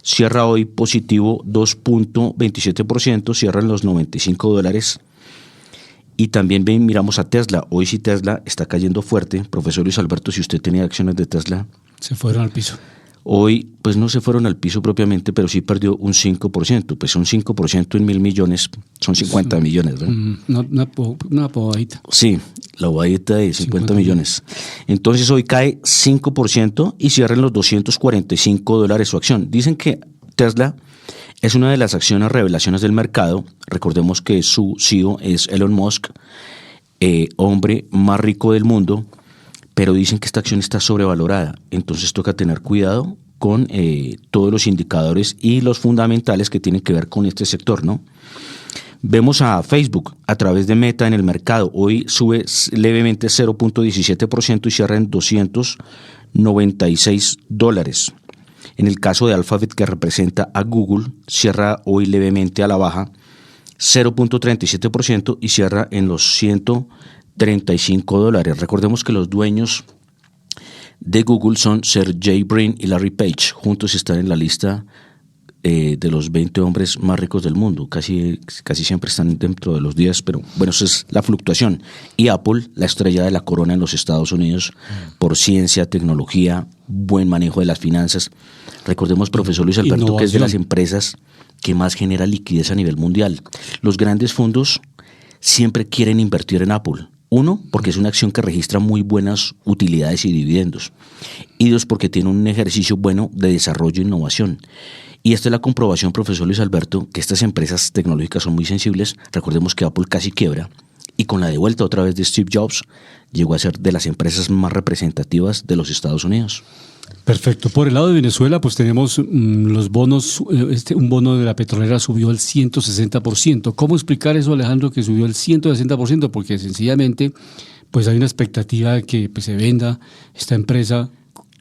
cierra hoy positivo 2.27%, cierra en los $95. Y también miramos a Tesla. Hoy sí Tesla está cayendo fuerte. Profesor Luis Alberto, si usted tenía acciones de Tesla. Se fueron al piso. Hoy, pues no se fueron al piso propiamente, pero sí perdió un 5%. Pues un 5% en 1.000 millones, son 50 millones, ¿verdad? Una pobadita. Sí, la bobadita de 50 millones. Entonces hoy cae 5% y cierra en los $245 su acción. Dicen que Tesla es una de las acciones revelaciones del mercado. Recordemos que su CEO es Elon Musk, hombre más rico del mundo, pero dicen que esta acción está sobrevalorada. Entonces toca tener cuidado con todos los indicadores y los fundamentales que tienen que ver con este sector, ¿no? Vemos a Facebook a través de Meta en el mercado. Hoy sube levemente 0.17% y cierra en $296. En el caso de Alphabet, que representa a Google, cierra hoy levemente a la baja 0.37% y cierra en los $135. Recordemos que los dueños de Google son Sergey Brin y Larry Page. Juntos están en la lista de los 20 hombres más ricos del mundo. Casi siempre están dentro de los 10, pero bueno, esa es la fluctuación. Y Apple, la estrella de la corona en los Estados Unidos, por ciencia, tecnología, buen manejo de las finanzas. Recordemos, profesor Luis Alberto, innovación, que es de las empresas que más genera liquidez a nivel mundial. Los grandes fondos siempre quieren invertir en Apple. Uno, porque es una acción que registra muy buenas utilidades y dividendos. Y dos, porque tiene un ejercicio bueno de desarrollo e innovación. Y esta es la comprobación, profesor Luis Alberto, que estas empresas tecnológicas son muy sensibles. Recordemos que Apple casi quiebra y con la devuelta otra vez de Steve Jobs llegó a ser de las empresas más representativas de los Estados Unidos. Perfecto. Por el lado de Venezuela, pues tenemos los bonos. Un bono de la petrolera subió el 160%. ¿Cómo explicar eso, Alejandro, que subió el 160%? Porque sencillamente pues hay una expectativa de que pues, se venda esta empresa.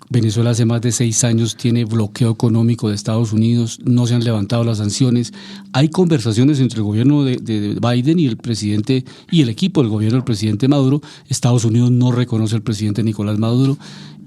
Venezuela hace más de 6 años tiene bloqueo económico de Estados Unidos, no se han levantado las sanciones. Hay conversaciones entre el gobierno de Biden y el presidente y el equipo del gobierno del presidente Maduro. Estados Unidos no reconoce al presidente Nicolás Maduro.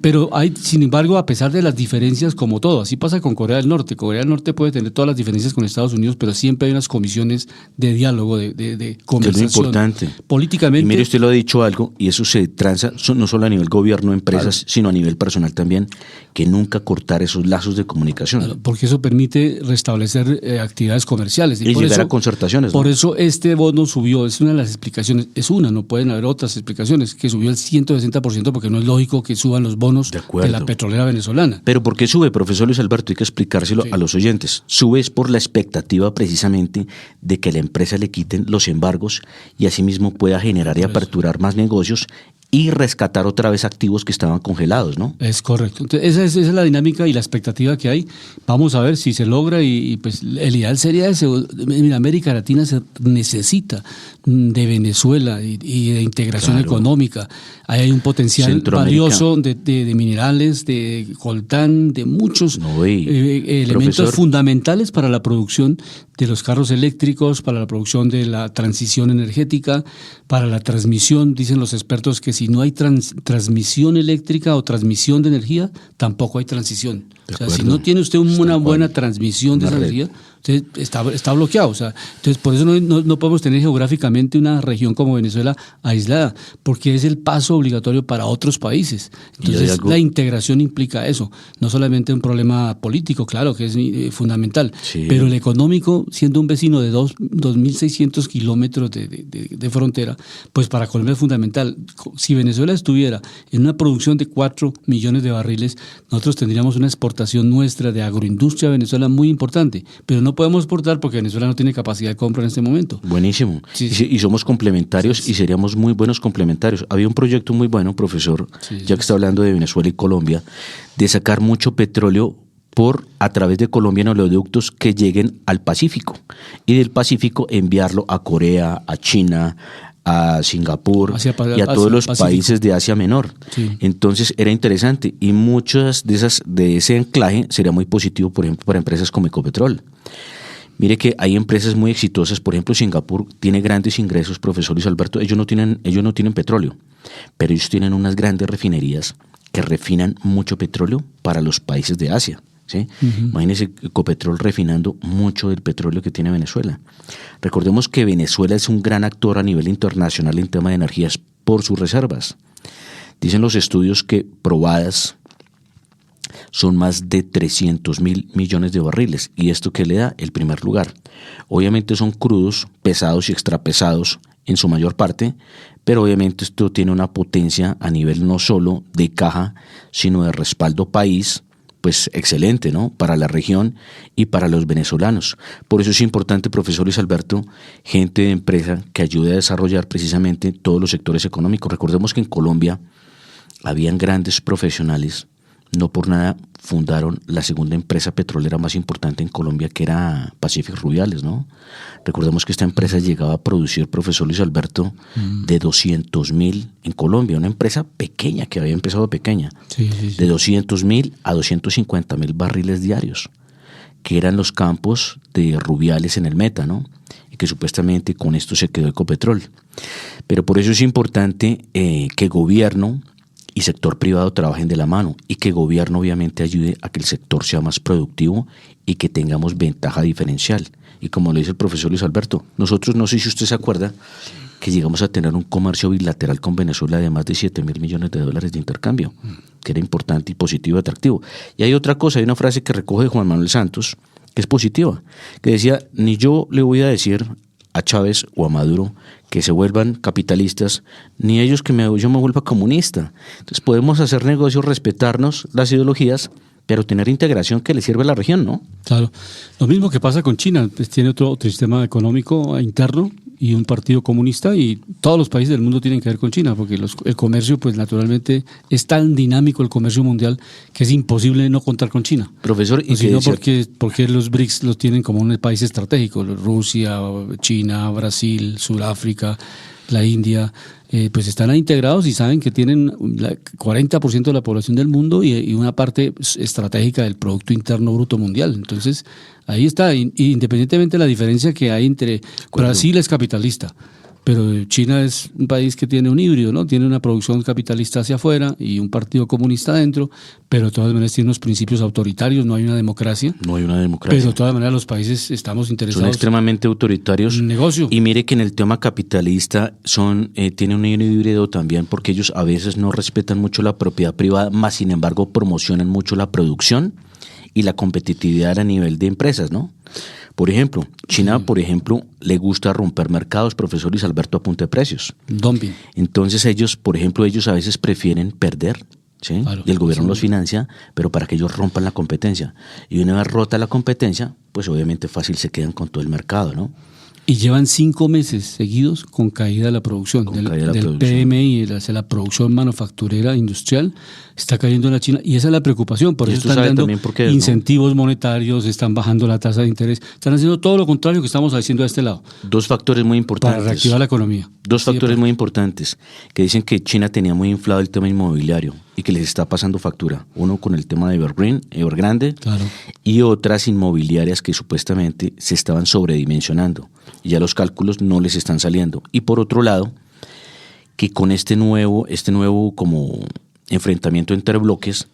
Pero hay, sin embargo, a pesar de las diferencias, como todo, así pasa con Corea del Norte. Corea del Norte puede tener todas las diferencias con Estados Unidos, pero siempre hay unas comisiones de diálogo, de conversación. Es lo importante. Políticamente. Y mire, usted lo ha dicho algo, y eso se transa no solo a nivel gobierno, empresas, claro, sino a nivel personal también, que nunca cortar esos lazos de comunicación. Claro, porque eso permite restablecer actividades comerciales. Y llegar a concertaciones. Por ¿no? eso este bono subió, es una de las explicaciones, no pueden haber otras explicaciones, que subió el 160%, porque no es lógico que suban los bonos de la petrolera venezolana. Pero ¿por qué sube, profesor Luis Alberto? Hay que explicárselo a los oyentes. Sube es por la expectativa precisamente de que a la empresa le quiten los embargos y asimismo pueda generar y aperturar más negocios y rescatar otra vez activos que estaban congelados, ¿no? Es correcto. Entonces, esa es la dinámica y la expectativa que hay. Vamos a ver si se logra y pues el ideal sería ese. En América Latina se necesita de Venezuela y de integración económica. Ahí hay un potencial valioso de minerales, de coltán, de muchos elementos fundamentales para la producción de los carros eléctricos, para la producción de la transición energética, para la transmisión. Dicen los expertos que si no hay transmisión eléctrica o transmisión de energía, tampoco hay transición. O sea, si no tiene usted una buena transmisión de esa energía, usted está bloqueado. O sea, entonces, por eso no podemos tener geográficamente una región como Venezuela aislada, porque es el paso obligatorio para otros países. Entonces, la integración implica eso. No solamente un problema político, claro, que es fundamental, pero el económico, siendo un vecino de 2.600 kilómetros de frontera, pues para Colombia es fundamental. Si Venezuela estuviera en una producción de 4 millones de barriles, nosotros tendríamos una exportación nuestra de agroindustria de Venezuela muy importante, pero no podemos exportar porque Venezuela no tiene capacidad de compra en este momento. Buenísimo. Y somos complementarios y seríamos muy buenos complementarios. Había un proyecto muy bueno, profesor, ya que está hablando de Venezuela y Colombia, de sacar mucho petróleo a través de Colombia en oleoductos que lleguen al Pacífico y del Pacífico enviarlo a Corea, a China, a Singapur y a todos los países de Asia Menor. Entonces era interesante y muchas de ese anclaje sería muy positivo, por ejemplo, para empresas como Ecopetrol. Mire que hay empresas muy exitosas, por ejemplo, Singapur tiene grandes ingresos, profesor Luis Alberto, ellos no tienen petróleo, pero ellos tienen unas grandes refinerías que refinan mucho petróleo para los países de Asia. ¿sí? Imagínense Ecopetrol refinando mucho del petróleo que tiene Venezuela. Recordemos que Venezuela es un gran actor a nivel internacional en tema de energías por sus reservas. Dicen los estudios que probadas son más de 300.000 millones de barriles. ¿Y esto qué le da? El primer lugar. Obviamente son crudos, pesados y extrapesados en su mayor parte, pero obviamente esto tiene una potencia a nivel no solo de caja, sino de respaldo país, pues excelente, ¿no? Para la región y para los venezolanos. Por eso es importante, profesor Luis Alberto, gente de empresa que ayude a desarrollar precisamente todos los sectores económicos. Recordemos que en Colombia habían grandes profesionales, no por nada fundaron la segunda empresa petrolera más importante en Colombia, que era Pacific Rubiales, ¿no? Recordemos que esta empresa llegaba a producir, profesor Luis Alberto, de 200.000 en Colombia, una empresa pequeña, que había empezado pequeña, de 200.000 a 250.000 barriles diarios, que eran los campos de Rubiales en el Meta, ¿no? Y que supuestamente con esto se quedó Ecopetrol. Pero por eso es importante que gobierno y sector privado trabajen de la mano, y que el gobierno obviamente ayude a que el sector sea más productivo y que tengamos ventaja diferencial. Y como le dice el profesor Luis Alberto, nosotros, no sé si usted se acuerda, que llegamos a tener un comercio bilateral con Venezuela de más de 7.000 millones de dólares de intercambio, que era importante y positivo y atractivo. Y hay otra cosa, hay una frase que recoge Juan Manuel Santos, que es positiva, que decía: ni yo le voy a decir a Chávez o a Maduro que se vuelvan capitalistas, ni ellos que yo me vuelva comunista. Entonces podemos hacer negocios, respetarnos las ideologías, pero tener integración que le sirve a la región, ¿no? Claro. Lo mismo que pasa con China, pues tiene otro sistema económico interno y un partido comunista, y todos los países del mundo tienen que ver con China, porque el comercio, pues naturalmente es tan dinámico el comercio mundial que es imposible no contar con China. Profesor, ¿y si no, porque los BRICS los tienen como un país estratégico? Rusia, China, Brasil, Sudáfrica, la India, pues están ahí integrados y saben que tienen 40% de la población del mundo y una parte estratégica del Producto Interno Bruto Mundial. Entonces, ahí está, independientemente de la diferencia que hay entre Brasil es capitalista, pero China es un país que tiene un híbrido, ¿no? Tiene una producción capitalista hacia afuera y un partido comunista adentro, pero de todas maneras tiene unos principios autoritarios, no hay una democracia. No hay una democracia. Pero de todas maneras los países estamos interesados. Son extremadamente autoritarios. En negocio. Y mire que en el tema capitalista tiene un híbrido también, porque ellos a veces no respetan mucho la propiedad privada, más sin embargo promocionan mucho la producción y la competitividad a nivel de empresas, ¿no? Por ejemplo, China, por ejemplo, le gusta romper mercados, profesor Luis Alberto, a punta de precios. Dumping. Entonces ellos a veces prefieren perder, ¿sí? Claro, y el gobierno los financia, pero para que ellos rompan la competencia. Y una vez rota la competencia, pues obviamente fácil se quedan con todo el mercado, ¿no? Y llevan 5 meses seguidos con caída de la producción, del PMI, la producción manufacturera industrial, está cayendo en la China, y esa es la preocupación. Por eso están dando incentivos monetarios, están bajando la tasa de interés, están haciendo todo lo contrario que estamos haciendo a este lado. Dos factores muy importantes. Para reactivar la economía. Dos factores muy importantes, que dicen que China tenía muy inflado el tema inmobiliario y que les está pasando factura. Uno con el tema de Evergrande, claro, y otras inmobiliarias que supuestamente se estaban sobredimensionando y ya los cálculos no les están saliendo. Y por otro lado, que con este nuevo como enfrentamiento entre bloques,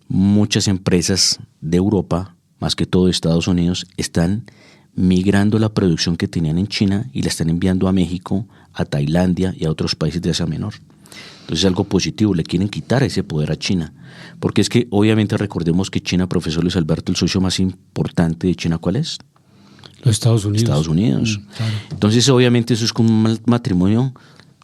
muchas empresas de Europa, más que todo de Estados Unidos, están migrando la producción que tenían en China y la están enviando a México, a Tailandia y a otros países de Asia Menor. Entonces es algo positivo, le quieren quitar ese poder a China, porque es que obviamente recordemos que China, profesor Luis Alberto, el socio más importante de China, ¿cuál es? Los Estados Unidos. Estados Unidos. Claro. Entonces obviamente eso es como un matrimonio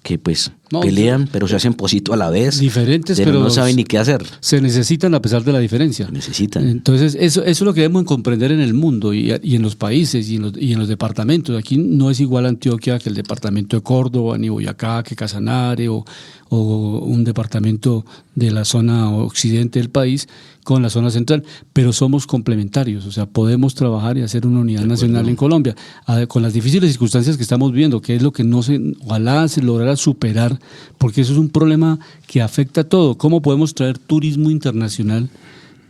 que pues pelean, pero se hacen posito a la vez. Diferentes, pero no saben ni qué hacer. Se necesitan a pesar de la diferencia. Se necesitan. Entonces eso es lo que debemos comprender en el mundo y en los países y en los departamentos. Aquí no es igual Antioquia que el departamento de Córdoba, ni Boyacá que Casanare o un departamento de la zona occidente del país con la zona central, pero somos complementarios, o sea, podemos trabajar y hacer una unidad nacional en Colombia, con las difíciles circunstancias que estamos viviendo, que es lo que ojalá se lograra superar, porque eso es un problema que afecta a todo. ¿Cómo podemos traer turismo internacional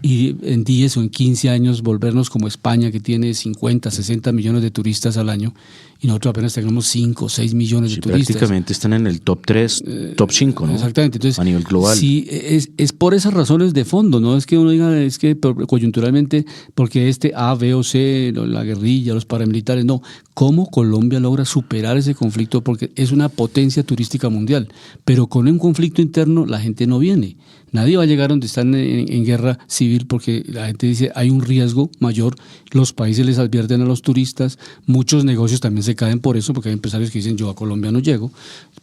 y en 10 o en 15 años volvernos como España, que tiene 50, 60 millones de turistas al año, y nosotros apenas tenemos 5 o 6 millones de turistas. Prácticamente están en el top 3, top 5, ¿no? Exactamente. Entonces, a nivel global. Sí, es por esas razones de fondo, no es que uno diga, es que coyunturalmente, porque A, B o C, la guerrilla, los paramilitares, no. ¿Cómo Colombia logra superar ese conflicto? Porque es una potencia turística mundial, pero con un conflicto interno la gente no viene. Nadie va a llegar donde están en guerra civil porque la gente dice hay un riesgo mayor, los países les advierten a los turistas, muchos negocios también se caen por eso, porque hay empresarios que dicen yo a Colombia no llego,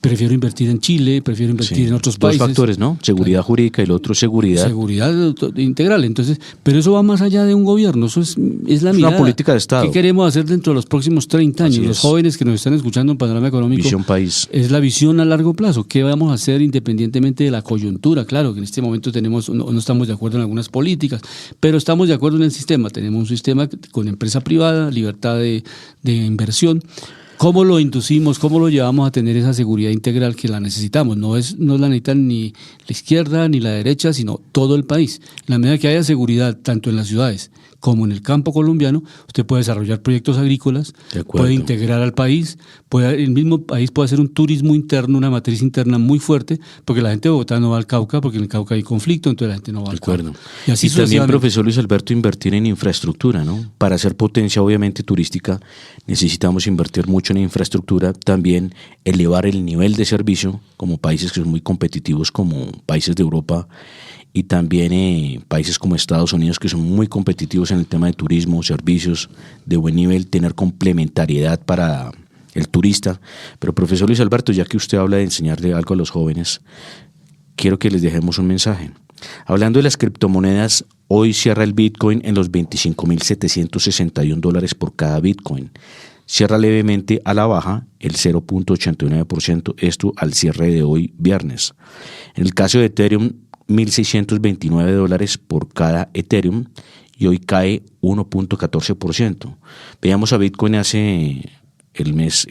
prefiero invertir en Chile, prefiero invertir en otros países. Dos factores, ¿no? Seguridad jurídica y el otro seguridad. Seguridad integral, entonces, pero eso va más allá de un gobierno, eso es la mirada. Una política de Estado. ¿Qué queremos hacer dentro de los próximos 30 años? Los jóvenes que nos están escuchando en Panorama Económico. Visión país. Es la visión a largo plazo. ¿Qué vamos a hacer independientemente de la coyuntura? Claro que en este momento no estamos de acuerdo en algunas políticas, pero estamos de acuerdo en el sistema. Tenemos un sistema con empresa privada, libertad de inversión. ¿Cómo lo inducimos? ¿Cómo lo llevamos a tener esa seguridad integral que la necesitamos? No la necesitan ni la izquierda ni la derecha, sino todo el país. En la medida que haya seguridad, tanto en las ciudades como en el campo colombiano, usted puede desarrollar proyectos agrícolas, puede integrar al país, el mismo país puede hacer un turismo interno, una matriz interna muy fuerte, porque la gente de Bogotá no va al Cauca, porque en el Cauca hay conflicto, entonces la gente no va al Cauca. Y así también, profesor Luis Alberto, invertir en infraestructura, ¿no? Para ser potencia obviamente turística necesitamos invertir mucho en infraestructura, también elevar el nivel de servicio como países que son muy competitivos como países de Europa y también países como Estados Unidos que son muy competitivos en el tema de turismo, servicios de buen nivel, tener complementariedad para el turista. Pero profesor Luis Alberto, ya que usted habla de enseñarle algo a los jóvenes, quiero que les dejemos un mensaje. Hablando de las criptomonedas, hoy cierra el Bitcoin en los $25,761 por cada Bitcoin. Cierra levemente a la baja, el 0.89%, esto al cierre de hoy viernes. En el caso de Ethereum, $1,629 por cada Ethereum y hoy cae 1.14%. Veamos a Bitcoin el mes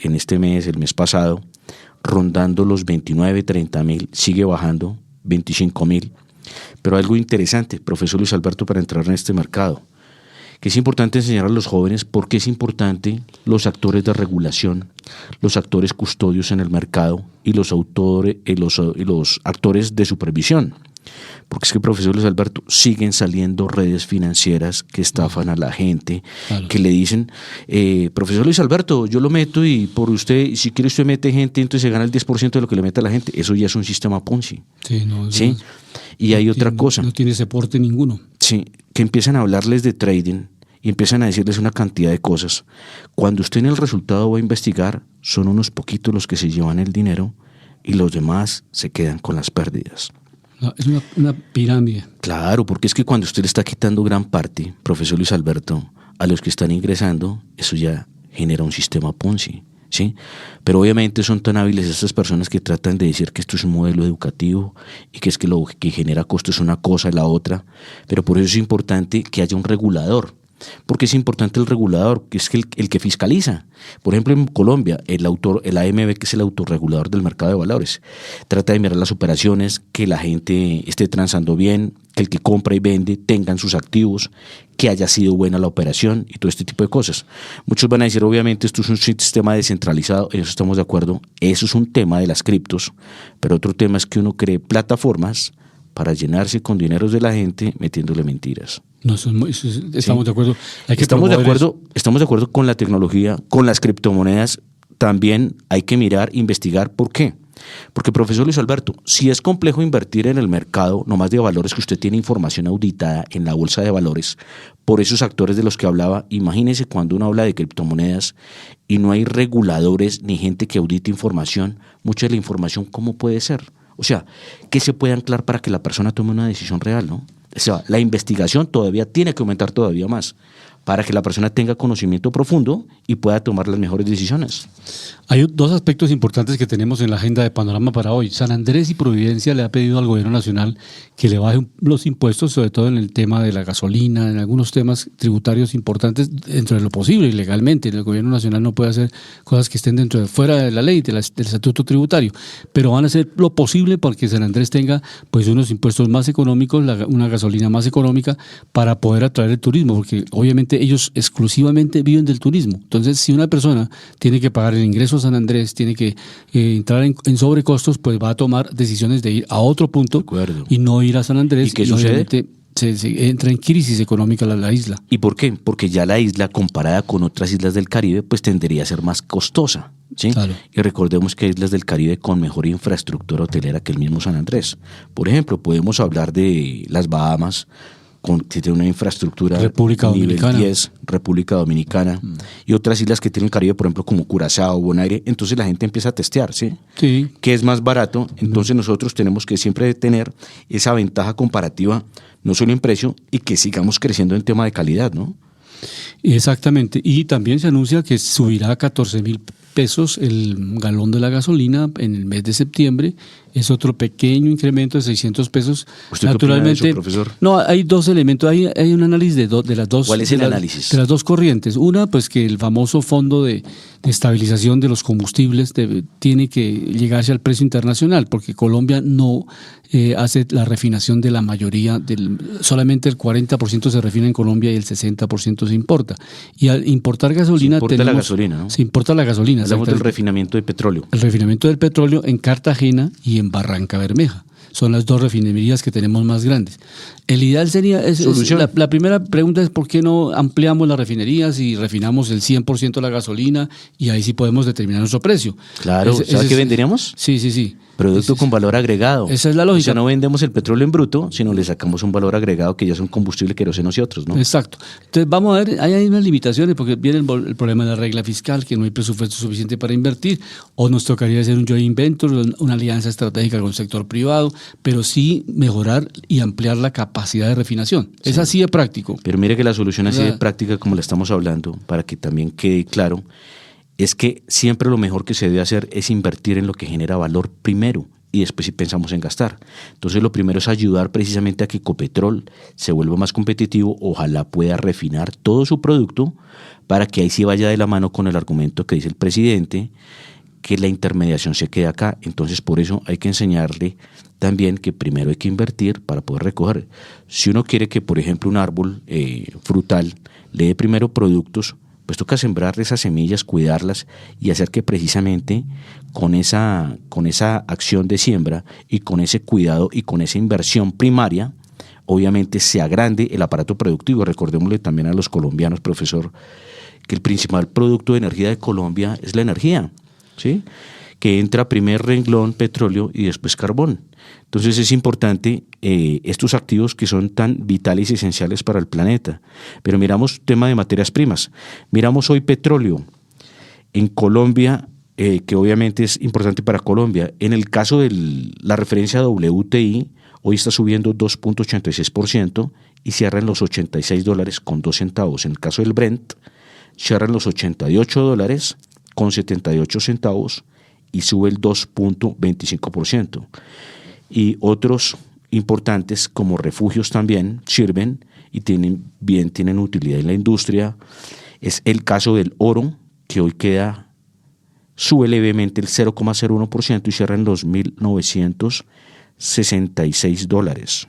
pasado, rondando los 29, 30 mil, sigue bajando 25.000. Pero algo interesante, profesor Luis Alberto, para entrar en este mercado, que es importante enseñar a los jóvenes porque es importante los actores de regulación, los actores custodios en el mercado y los actores de supervisión. Porque es que, profesor Luis Alberto, siguen saliendo redes financieras que estafan a la gente, claro, que le dicen, profesor Luis Alberto, yo lo meto y por usted, si quiere usted mete gente, entonces se gana el 10% de lo que le mete a la gente. Eso ya es un sistema Ponzi. Sí, no, ¿sí? Y hay otra cosa. No tiene soporte ninguno. Sí, que empiezan a hablarles de trading y empiezan a decirles una cantidad de cosas. Cuando usted en el resultado va a investigar, son unos poquitos los que se llevan el dinero y los demás se quedan con las pérdidas. No, es una pirámide. Claro, porque es que cuando usted le está quitando gran parte, profesor Luis Alberto, a los que están ingresando, eso ya genera un sistema Ponzi, ¿sí? Pero obviamente son tan hábiles estas personas que tratan de decir que esto es un modelo educativo y que es que lo que genera costo es una cosa y la otra, pero por eso es importante que haya un regulador. Porque es importante el regulador, que es el que fiscaliza. Por ejemplo, en Colombia, el AMB, que es el autorregulador del mercado de valores, trata de mirar las operaciones, que la gente esté transando bien, que el que compra y vende tengan sus activos, que haya sido buena la operación y todo este tipo de cosas. Muchos van a decir, obviamente, esto es un sistema descentralizado, en eso estamos de acuerdo, eso es un tema de las criptos, pero otro tema es que uno cree plataformas para llenarse con dineros de la gente metiéndole mentiras. No, estamos de acuerdo. Estamos de acuerdo con la tecnología, con las criptomonedas. También hay que mirar, investigar. ¿Por qué? Porque, profesor Luis Alberto, si es complejo invertir en el mercado, no más de valores, que usted tiene información auditada en la bolsa de valores, por esos actores de los que hablaba, imagínese cuando uno habla de criptomonedas y no hay reguladores ni gente que audite información, mucha de la información, ¿cómo puede ser? O sea, ¿qué se puede anclar para que la persona tome una decisión real, no? O sea, la investigación todavía tiene que aumentar todavía más para que la persona tenga conocimiento profundo y pueda tomar las mejores decisiones. Hay dos aspectos importantes que tenemos en la agenda de Panorama para hoy. San Andrés y Providencia le ha pedido al gobierno nacional que le baje los impuestos, sobre todo en el tema de la gasolina, en algunos temas tributarios importantes dentro de lo posible, ilegalmente. El gobierno nacional no puede hacer cosas que estén fuera de la ley, del estatuto tributario, pero van a hacer lo posible para que San Andrés tenga pues unos impuestos más económicos, una gasolina más económica, para poder atraer el turismo, porque obviamente ellos exclusivamente viven del turismo. Entonces, si una persona tiene que pagar el ingreso a San Andrés, tiene que entrar en sobrecostos, pues va a tomar decisiones de ir a otro punto y no ir a San Andrés. ¿Y qué sucede? Se entra en crisis económica la isla. ¿Y por qué? Porque ya la isla, comparada con otras islas del Caribe, pues tendería a ser más costosa, ¿sí? Claro. Y recordemos que hay islas del Caribe con mejor infraestructura hotelera que el mismo San Andrés. Por ejemplo, podemos hablar de las Bahamas, que tiene una infraestructura República nivel Dominicana. 10, República Dominicana, y otras islas que tienen el Caribe, por ejemplo, como Curazao, Bonaire. Entonces la gente empieza a testear, ¿sí? Sí. ¿Qué es más barato? Entonces nosotros tenemos que siempre tener esa ventaja comparativa, no solo en precio, y que sigamos creciendo en tema de calidad, ¿no? Exactamente. Y también se anuncia que subirá a 14.000 pesos el galón de la gasolina en el mes de septiembre. Es otro pequeño incremento de 600 pesos. ¿Usted qué opina de eso, profesor? No, hay dos elementos. Hay un análisis de las dos. ¿Cuál es el análisis? De las dos corrientes. Una, pues que el famoso fondo de estabilización de los combustibles tiene que llegarse al precio internacional, porque Colombia no hace la refinación de la mayoría, solamente el 40% se refina en Colombia y el 60% se importa. Y al importar gasolina... Se importa la gasolina, ¿no? Se importa la gasolina. Hablamos del refinamiento de petróleo. El refinamiento del petróleo en Cartagena y en Barranca Bermeja. Son las dos refinerías que tenemos más grandes. El ideal sería... La primera pregunta es ¿por qué no ampliamos las refinerías y refinamos el 100% de la gasolina y ahí sí podemos determinar nuestro precio? Claro, ¿sabes qué venderíamos? Sí. Producto con valor agregado. Esa es la lógica. O sea, no vendemos el petróleo en bruto, sino le sacamos un valor agregado que ya son combustible, queroseno y otros, ¿no? Exacto. Entonces vamos a ver, hay unas limitaciones porque viene el problema de la regla fiscal, que no hay presupuesto suficiente para invertir, o nos tocaría hacer un joint venture, una alianza estratégica con el sector privado, pero sí mejorar y ampliar la capacidad de refinación. Sí. Es así de práctico. Pero mire que la solución así de práctica como la estamos hablando, para que también quede claro, es que siempre lo mejor que se debe hacer es invertir en lo que genera valor primero y después si pensamos en gastar. Entonces lo primero es ayudar precisamente a que Ecopetrol se vuelva más competitivo, ojalá pueda refinar todo su producto para que ahí sí vaya de la mano con el argumento que dice el presidente, que la intermediación se quede acá. Entonces por eso hay que enseñarle también que primero hay que invertir para poder recoger. Si uno quiere que, por ejemplo, un árbol frutal le dé primero productos, pues toca sembrar esas semillas, cuidarlas y hacer que precisamente con esa acción de siembra y con ese cuidado y con esa inversión primaria, obviamente se agrande el aparato productivo. Recordémosle también a los colombianos, profesor, que el principal producto de energía de Colombia es la energía, ¿sí? Que entra primer renglón petróleo y después carbón. Entonces es importante estos activos que son tan vitales y esenciales para el planeta. Pero miramos tema de materias primas. Miramos hoy petróleo en Colombia, que obviamente es importante para Colombia. En el caso de la referencia WTI, hoy está subiendo 2.86% y cierra en los $86.02. En el caso del Brent, cierra en los $88.78 y sube el 2.25%. Y otros importantes como refugios también sirven y tienen utilidad en la industria. Es el caso del oro, que hoy sube levemente el 0.01% y cierra en los $1.966.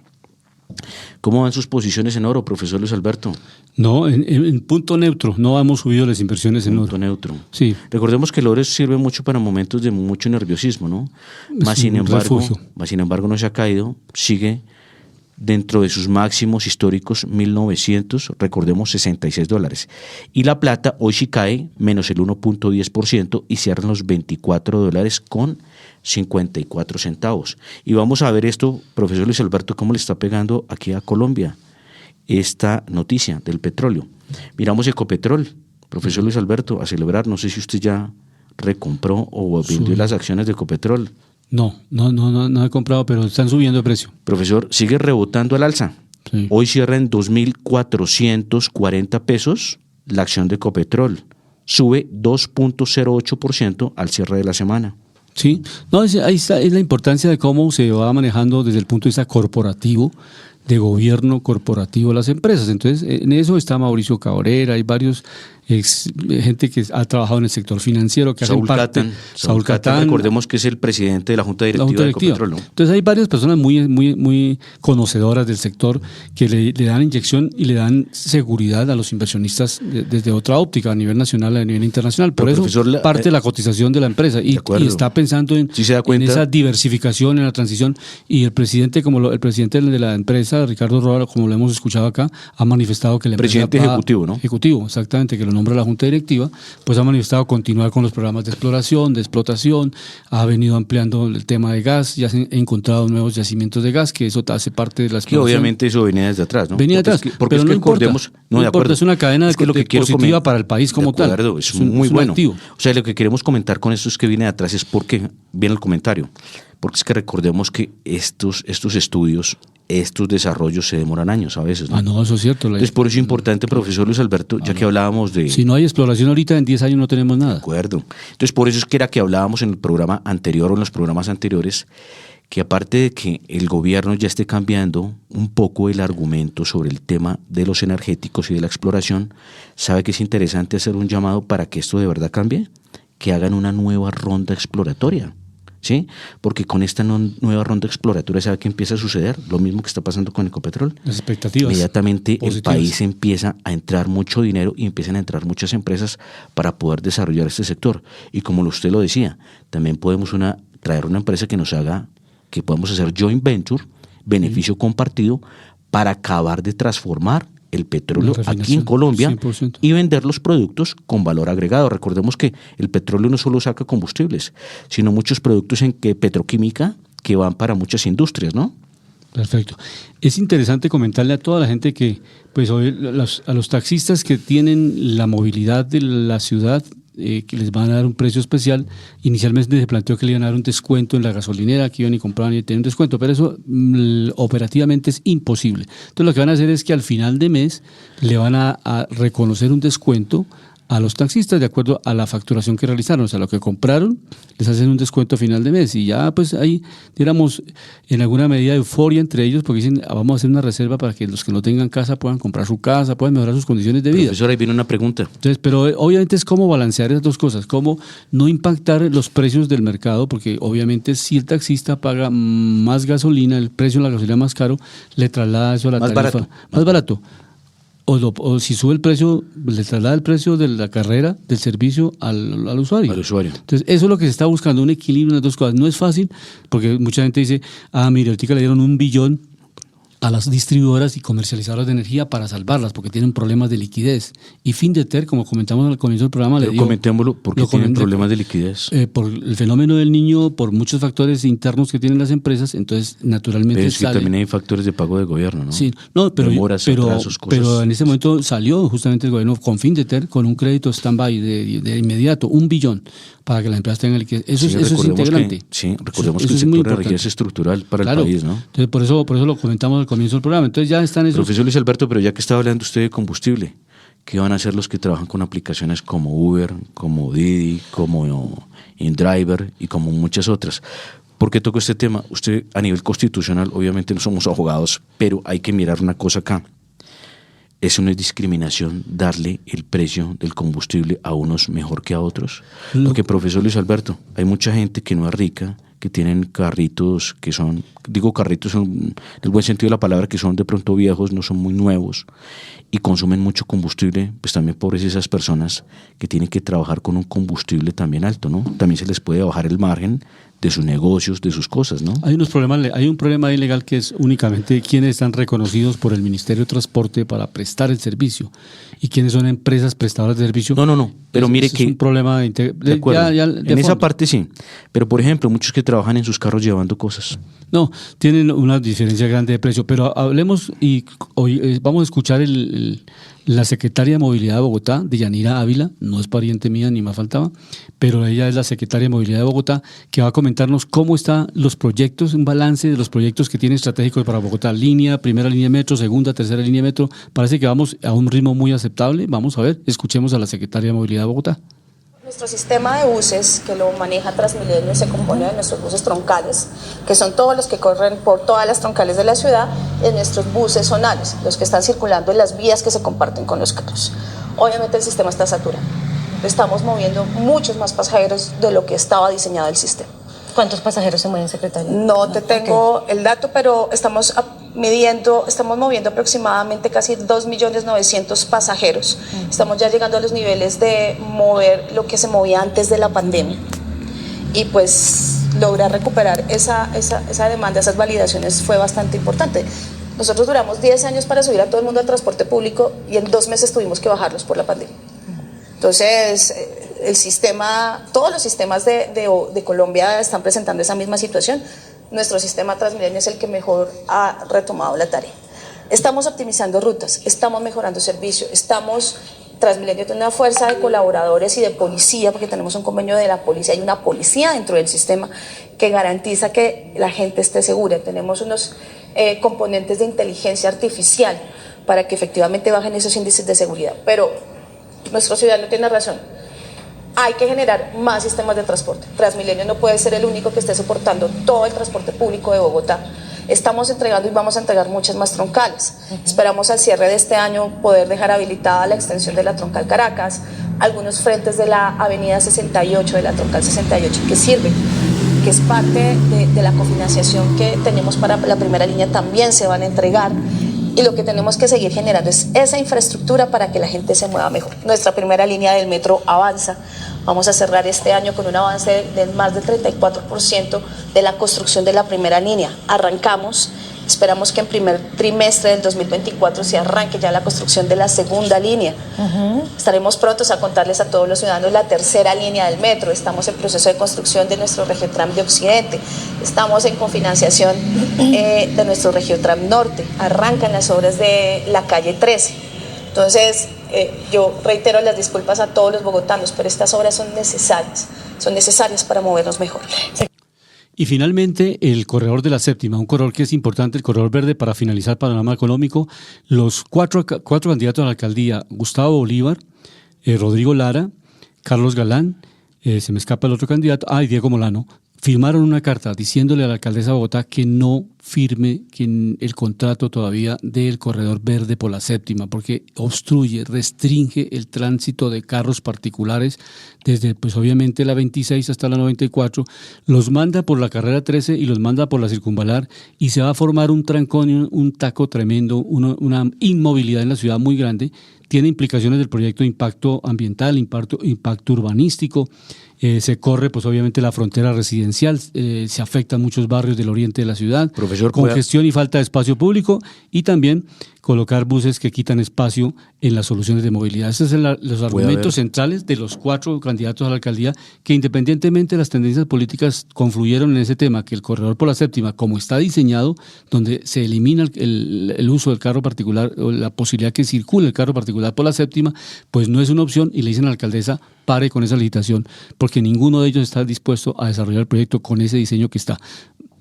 ¿Cómo van sus posiciones en oro, profesor Luis Alberto? No, en punto neutro, no hemos subido las inversiones en oro. Punto neutro. Sí. Recordemos que el oro sirve mucho para momentos de mucho nerviosismo, ¿no? Más sin embargo no se ha caído, sigue dentro de sus máximos históricos, 1900, recordemos $66. Y la plata hoy sí cae menos el 1.10% y cierra en los $24.54. Y vamos a ver esto, profesor Luis Alberto, cómo le está pegando aquí a Colombia esta noticia del petróleo. Miramos Ecopetrol, profesor Luis Alberto, a celebrar, no sé si usted ya recompró o vendió las acciones de Ecopetrol. No he comprado, pero están subiendo de precio. Profesor, sigue rebotando al alza. Sí. Hoy cierra en 2.440 pesos la acción de Ecopetrol. Sube 2.08% al cierre de la semana. Sí, no, ahí está, es la importancia de cómo se va manejando desde el punto de vista corporativo, de gobierno corporativo las empresas. Entonces, en eso está Mauricio Cabrera, hay varios gente que ha trabajado en el sector financiero, que hacen parte. Saúl Catán, recordemos que es el presidente de la Junta Directiva de Ecopetrol, ¿no? Entonces hay varias personas muy conocedoras del sector que le dan inyección y le dan seguridad a los inversionistas desde otra óptica, a nivel nacional, a nivel internacional. Por pero, eso parte de la cotización de la empresa y está pensando en esa diversificación, en la transición. Y el presidente, el presidente de la empresa, Ricardo Roa, como lo hemos escuchado acá, ha manifestado que la empresa presidente ejecutivo, ¿no? Ejecutivo, exactamente, que lo nombra la Junta Directiva, pues ha manifestado continuar con los programas de exploración, de explotación, ha venido ampliando el tema de gas, ya se han encontrado nuevos yacimientos de gas, que eso hace parte de la exploración. Que obviamente eso venía desde atrás, ¿no? Venía atrás, pero no recordemos, no de acuerdo, es una cadena positiva para el país como tal. Es muy bueno. O sea, lo que queremos comentar con esto es que viene de atrás, es porque viene el comentario, porque es que recordemos que estos estudios, estos desarrollos se demoran años a veces, ¿no? No, eso es cierto. Entonces, por eso es importante, profesor Luis Alberto, ya que hablábamos de... Si no hay exploración ahorita, en 10 años no tenemos nada. De acuerdo. Entonces, por eso es que era que hablábamos en el programa anterior o en los programas anteriores, que aparte de que el gobierno ya esté cambiando un poco el argumento sobre el tema de los energéticos y de la exploración, ¿sabe que es interesante hacer un llamado para que esto de verdad cambie? Que hagan una nueva ronda exploratoria. ¿Sí? Porque con esta nueva ronda exploratoria, ¿sabe qué empieza a suceder? Lo mismo que está pasando con Ecopetrol. Las expectativas inmediatamente positivas. El país empieza a entrar mucho dinero y empiezan a entrar muchas empresas para poder desarrollar este sector. Y como usted lo decía, también podemos traer una empresa que nos haga, que podamos hacer joint venture, beneficio compartido, para acabar de transformar el petróleo aquí en Colombia 100%. Y vender los productos con valor agregado. Recordemos que el petróleo no solo saca combustibles, sino muchos productos en petroquímica que van para muchas industrias, ¿no? Perfecto. Es interesante comentarle a toda la gente que, pues hoy a los taxistas que tienen la movilidad de la ciudad, que les van a dar un precio especial. Inicialmente se planteó que le iban a dar un descuento en la gasolinera, que iban y compraban y tenían un descuento, pero eso operativamente es imposible. Entonces lo que van a hacer es que al final de mes le van a reconocer un descuento a los taxistas de acuerdo a la facturación que realizaron, o sea, lo que compraron, les hacen un descuento a final de mes y ya pues ahí, diéramos, en alguna medida de euforia entre ellos porque dicen, vamos a hacer una reserva para que los que no tengan casa puedan comprar su casa, puedan mejorar sus condiciones de vida. Profesor, ahí viene una pregunta. Entonces, pero obviamente es cómo balancear esas dos cosas, cómo no impactar los precios del mercado, porque obviamente si el taxista paga más gasolina, el precio de la gasolina más caro, le traslada eso a la tarifa más barato. O si sube el precio, le traslada el precio de la carrera, del servicio al usuario. Entonces, eso es lo que se está buscando, un equilibrio en las dos cosas. No es fácil, porque mucha gente dice, mire, ahorita le dieron 1 billón a las distribuidoras y comercializadoras de energía para salvarlas, porque tienen problemas de liquidez. Y Findeter, como comentamos al comienzo del programa, le dio... Comentémoslo, ¿por qué tienen problemas de liquidez? Por el fenómeno del niño, por muchos factores internos que tienen las empresas, entonces naturalmente pero es que también hay factores de pago de gobierno, ¿no? Sí, no, pero en ese momento salió justamente el gobierno con Findeter con un crédito stand-by de inmediato, 1 billón, para que las empresas tengan liquidez. Eso es integrante. Recordemos que el sector de energía es estructural para el país, ¿no? Entonces, por eso lo comentamos al comienzo del programa. Entonces ya están esos... Profesor Luis Alberto, pero ya que estaba hablando usted de combustible, ¿qué van a hacer los que trabajan con aplicaciones como Uber, como Didi, como InDriver y como muchas otras? ¿Por qué toco este tema? Usted a nivel constitucional, obviamente no somos abogados, pero hay que mirar una cosa acá. ¿Eso no es discriminación darle el precio del combustible a unos mejor que a otros? Porque, profesor Luis Alberto, hay mucha gente que no es rica, que tienen carritos que son, digo carritos en el buen sentido de la palabra, que son de pronto viejos, no son muy nuevos y consumen mucho combustible, pues también pobres esas personas que tienen que trabajar con un combustible también alto, ¿no? También se les puede bajar el margen de sus negocios, de sus cosas, ¿no? Hay un problema ahí legal que es únicamente quiénes están reconocidos por el Ministerio de Transporte para prestar el servicio y quiénes son empresas prestadoras de servicio. No, pero mire que... Es un problema de acuerdo. En esa parte sí, pero por ejemplo, muchos que trabajan en sus carros llevando cosas. No, tienen una diferencia grande de precio, pero hablemos y hoy vamos a escuchar la secretaria de Movilidad de Bogotá, Deyanira Ávila, no es pariente mía ni más faltaba, pero ella es la secretaria de Movilidad de Bogotá, que va a comentarnos cómo están los proyectos, un balance de los proyectos que tiene estratégicos para Bogotá, primera línea de metro, segunda, tercera línea de metro. Parece que vamos a un ritmo muy aceptable. Vamos a ver, escuchemos a la secretaria de Movilidad de Bogotá. Nuestro sistema de buses, que lo maneja Transmilenio, se compone de nuestros buses troncales, que son todos los que corren por todas las troncales de la ciudad, y nuestros buses zonales, los que están circulando en las vías que se comparten con los carros. Obviamente el sistema está saturado. Estamos moviendo muchos más pasajeros de lo que estaba diseñado el sistema. ¿Cuántos pasajeros se mueven, secretaria? No te tengo el dato, pero estamos moviendo aproximadamente casi 2.900.000 pasajeros. Estamos ya llegando a los niveles de mover lo que se movía antes de la pandemia. Y pues lograr recuperar esa demanda, esas validaciones fue bastante importante. Nosotros duramos 10 años para subir a todo el mundo al transporte público y en 2 meses tuvimos que bajarlos por la pandemia. Entonces, todos los sistemas de Colombia están presentando esa misma situación. Nuestro sistema Transmilenio es el que mejor ha retomado la tarea. Estamos optimizando rutas, estamos mejorando servicio, Transmilenio tiene una fuerza de colaboradores y de policía, porque tenemos un convenio de la policía, hay una policía dentro del sistema que garantiza que la gente esté segura. Tenemos unos componentes de inteligencia artificial para que efectivamente bajen esos índices de seguridad. Pero nuestro ciudadano tiene razón. Hay que generar más sistemas de transporte. Transmilenio no puede ser el único que esté soportando todo el transporte público de Bogotá. Estamos entregando y vamos a entregar muchas más troncales. Esperamos al cierre de este año poder dejar habilitada la extensión de la troncal Caracas, algunos frentes de la avenida 68, de la troncal 68, que sirven, que es parte de la cofinanciación que tenemos para la primera línea, también se van a entregar. Y lo que tenemos que seguir generando es esa infraestructura para que la gente se mueva mejor. Nuestra primera línea del metro avanza. Vamos a cerrar este año con un avance de más del 34% de la construcción de la primera línea. Arrancamos, esperamos que en primer trimestre del 2024 se arranque ya la construcción de la segunda línea. Estaremos prontos a contarles a todos los ciudadanos la tercera línea del metro. Estamos en proceso de construcción de nuestro Regiotram de Occidente. Estamos en cofinanciación de nuestro Regiotram Norte. Arrancan las obras de la calle 13. Entonces, yo reitero las disculpas a todos los bogotanos, pero estas obras son necesarias para movernos mejor. Y finalmente, el corredor de la séptima, un corredor que es importante, el corredor verde, para finalizar el panorama económico. Los cuatro candidatos a la alcaldía: Gustavo Bolívar, Rodrigo Lara, Carlos Galán, se me escapa el otro candidato, y Diego Molano, firmaron una carta diciéndole a la alcaldesa de Bogotá que no firme el contrato todavía del corredor verde por la séptima, porque obstruye, restringe el tránsito de carros particulares desde, pues obviamente, la 26 hasta la 94, los manda por la carrera 13 y los manda por la circunvalar, y se va a formar un trancón, un taco tremendo, una inmovilidad en la ciudad muy grande. Tiene implicaciones del proyecto de impacto ambiental, impacto urbanístico. Se corre, pues obviamente, la frontera residencial, se afectan muchos barrios del oriente de la ciudad, Profesor, congestión y falta de espacio público, y también colocar buses que quitan espacio en las soluciones de movilidad. Esos son los argumentos centrales de los 4 candidatos a la alcaldía, que independientemente de las tendencias políticas confluyeron en ese tema, que el corredor por la séptima, como está diseñado, donde se elimina el uso del carro particular, o la posibilidad que circule el carro particular por la séptima, pues no es una opción, y le dicen a la alcaldesa: pare con esa licitación, porque ninguno de ellos está dispuesto a desarrollar el proyecto con ese diseño que está.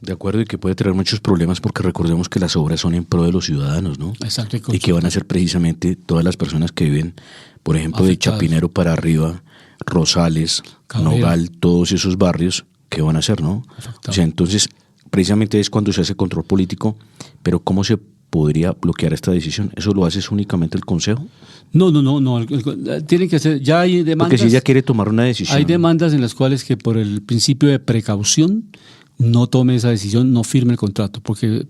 De acuerdo, y que puede traer muchos problemas, porque recordemos que las obras son en pro de los ciudadanos, ¿no? Exacto. Y que van a ser precisamente todas las personas que viven, por ejemplo, afectadas, de Chapinero para arriba, Rosales, Cabrera, Nogal, todos esos barrios, ¿qué van a hacer, no? Afectado. O sea, entonces, precisamente es cuando se hace control político, pero ¿cómo se podría bloquear esta decisión? ¿Eso lo hace únicamente el Consejo? No. Tiene que hacer, ya hay demandas. Porque si ella quiere tomar una decisión. Hay demandas en las cuales, que por el principio de precaución, no tome esa decisión, no firme el contrato, porque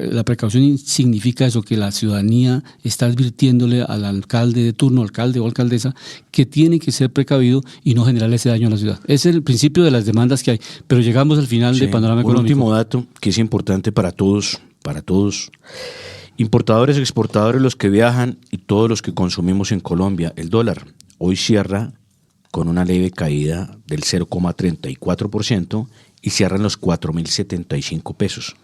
la precaución significa eso, que la ciudadanía está advirtiéndole al alcalde de turno, alcalde o alcaldesa, que tiene que ser precavido y no generar ese daño a la ciudad. Ese es el principio de las demandas que hay, pero llegamos al final del panorama económico. Un último dato que es importante para todos, importadores, exportadores, los que viajan y todos los que consumimos en Colombia. El dólar hoy cierra con una leve caída del 0,34%, y cierran los 4.075 pesos.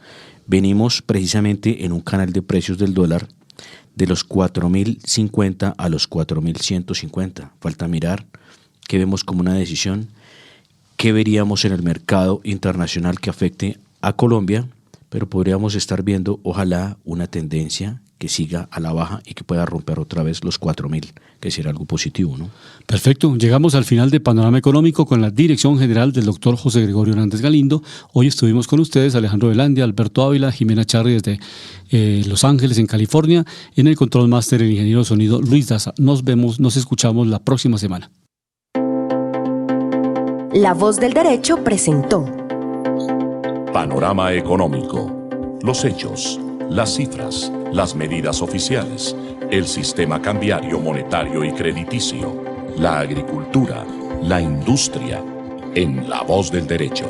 Venimos precisamente en un canal de precios del dólar de los 4.050 a los 4.150. Falta mirar qué vemos como una decisión, qué veríamos en el mercado internacional que afecte a Colombia, pero podríamos estar viendo, ojalá, una tendencia que siga a la baja y que pueda romper otra vez los 4.000, que sería algo positivo, ¿no? Perfecto. Llegamos al final de Panorama Económico con la dirección general del doctor José Gregorio Hernández Galindo. Hoy estuvimos con ustedes, Alejandro Velandia, Alberto Ávila, Jimena Charri desde Los Ángeles, en California. En el control máster, el ingeniero de sonido Luis Daza. Nos escuchamos la próxima semana. La Voz del Derecho presentó Panorama Económico. Los hechos, las cifras, las medidas oficiales, el sistema cambiario, monetario y crediticio, la agricultura, la industria, en La Voz del Derecho.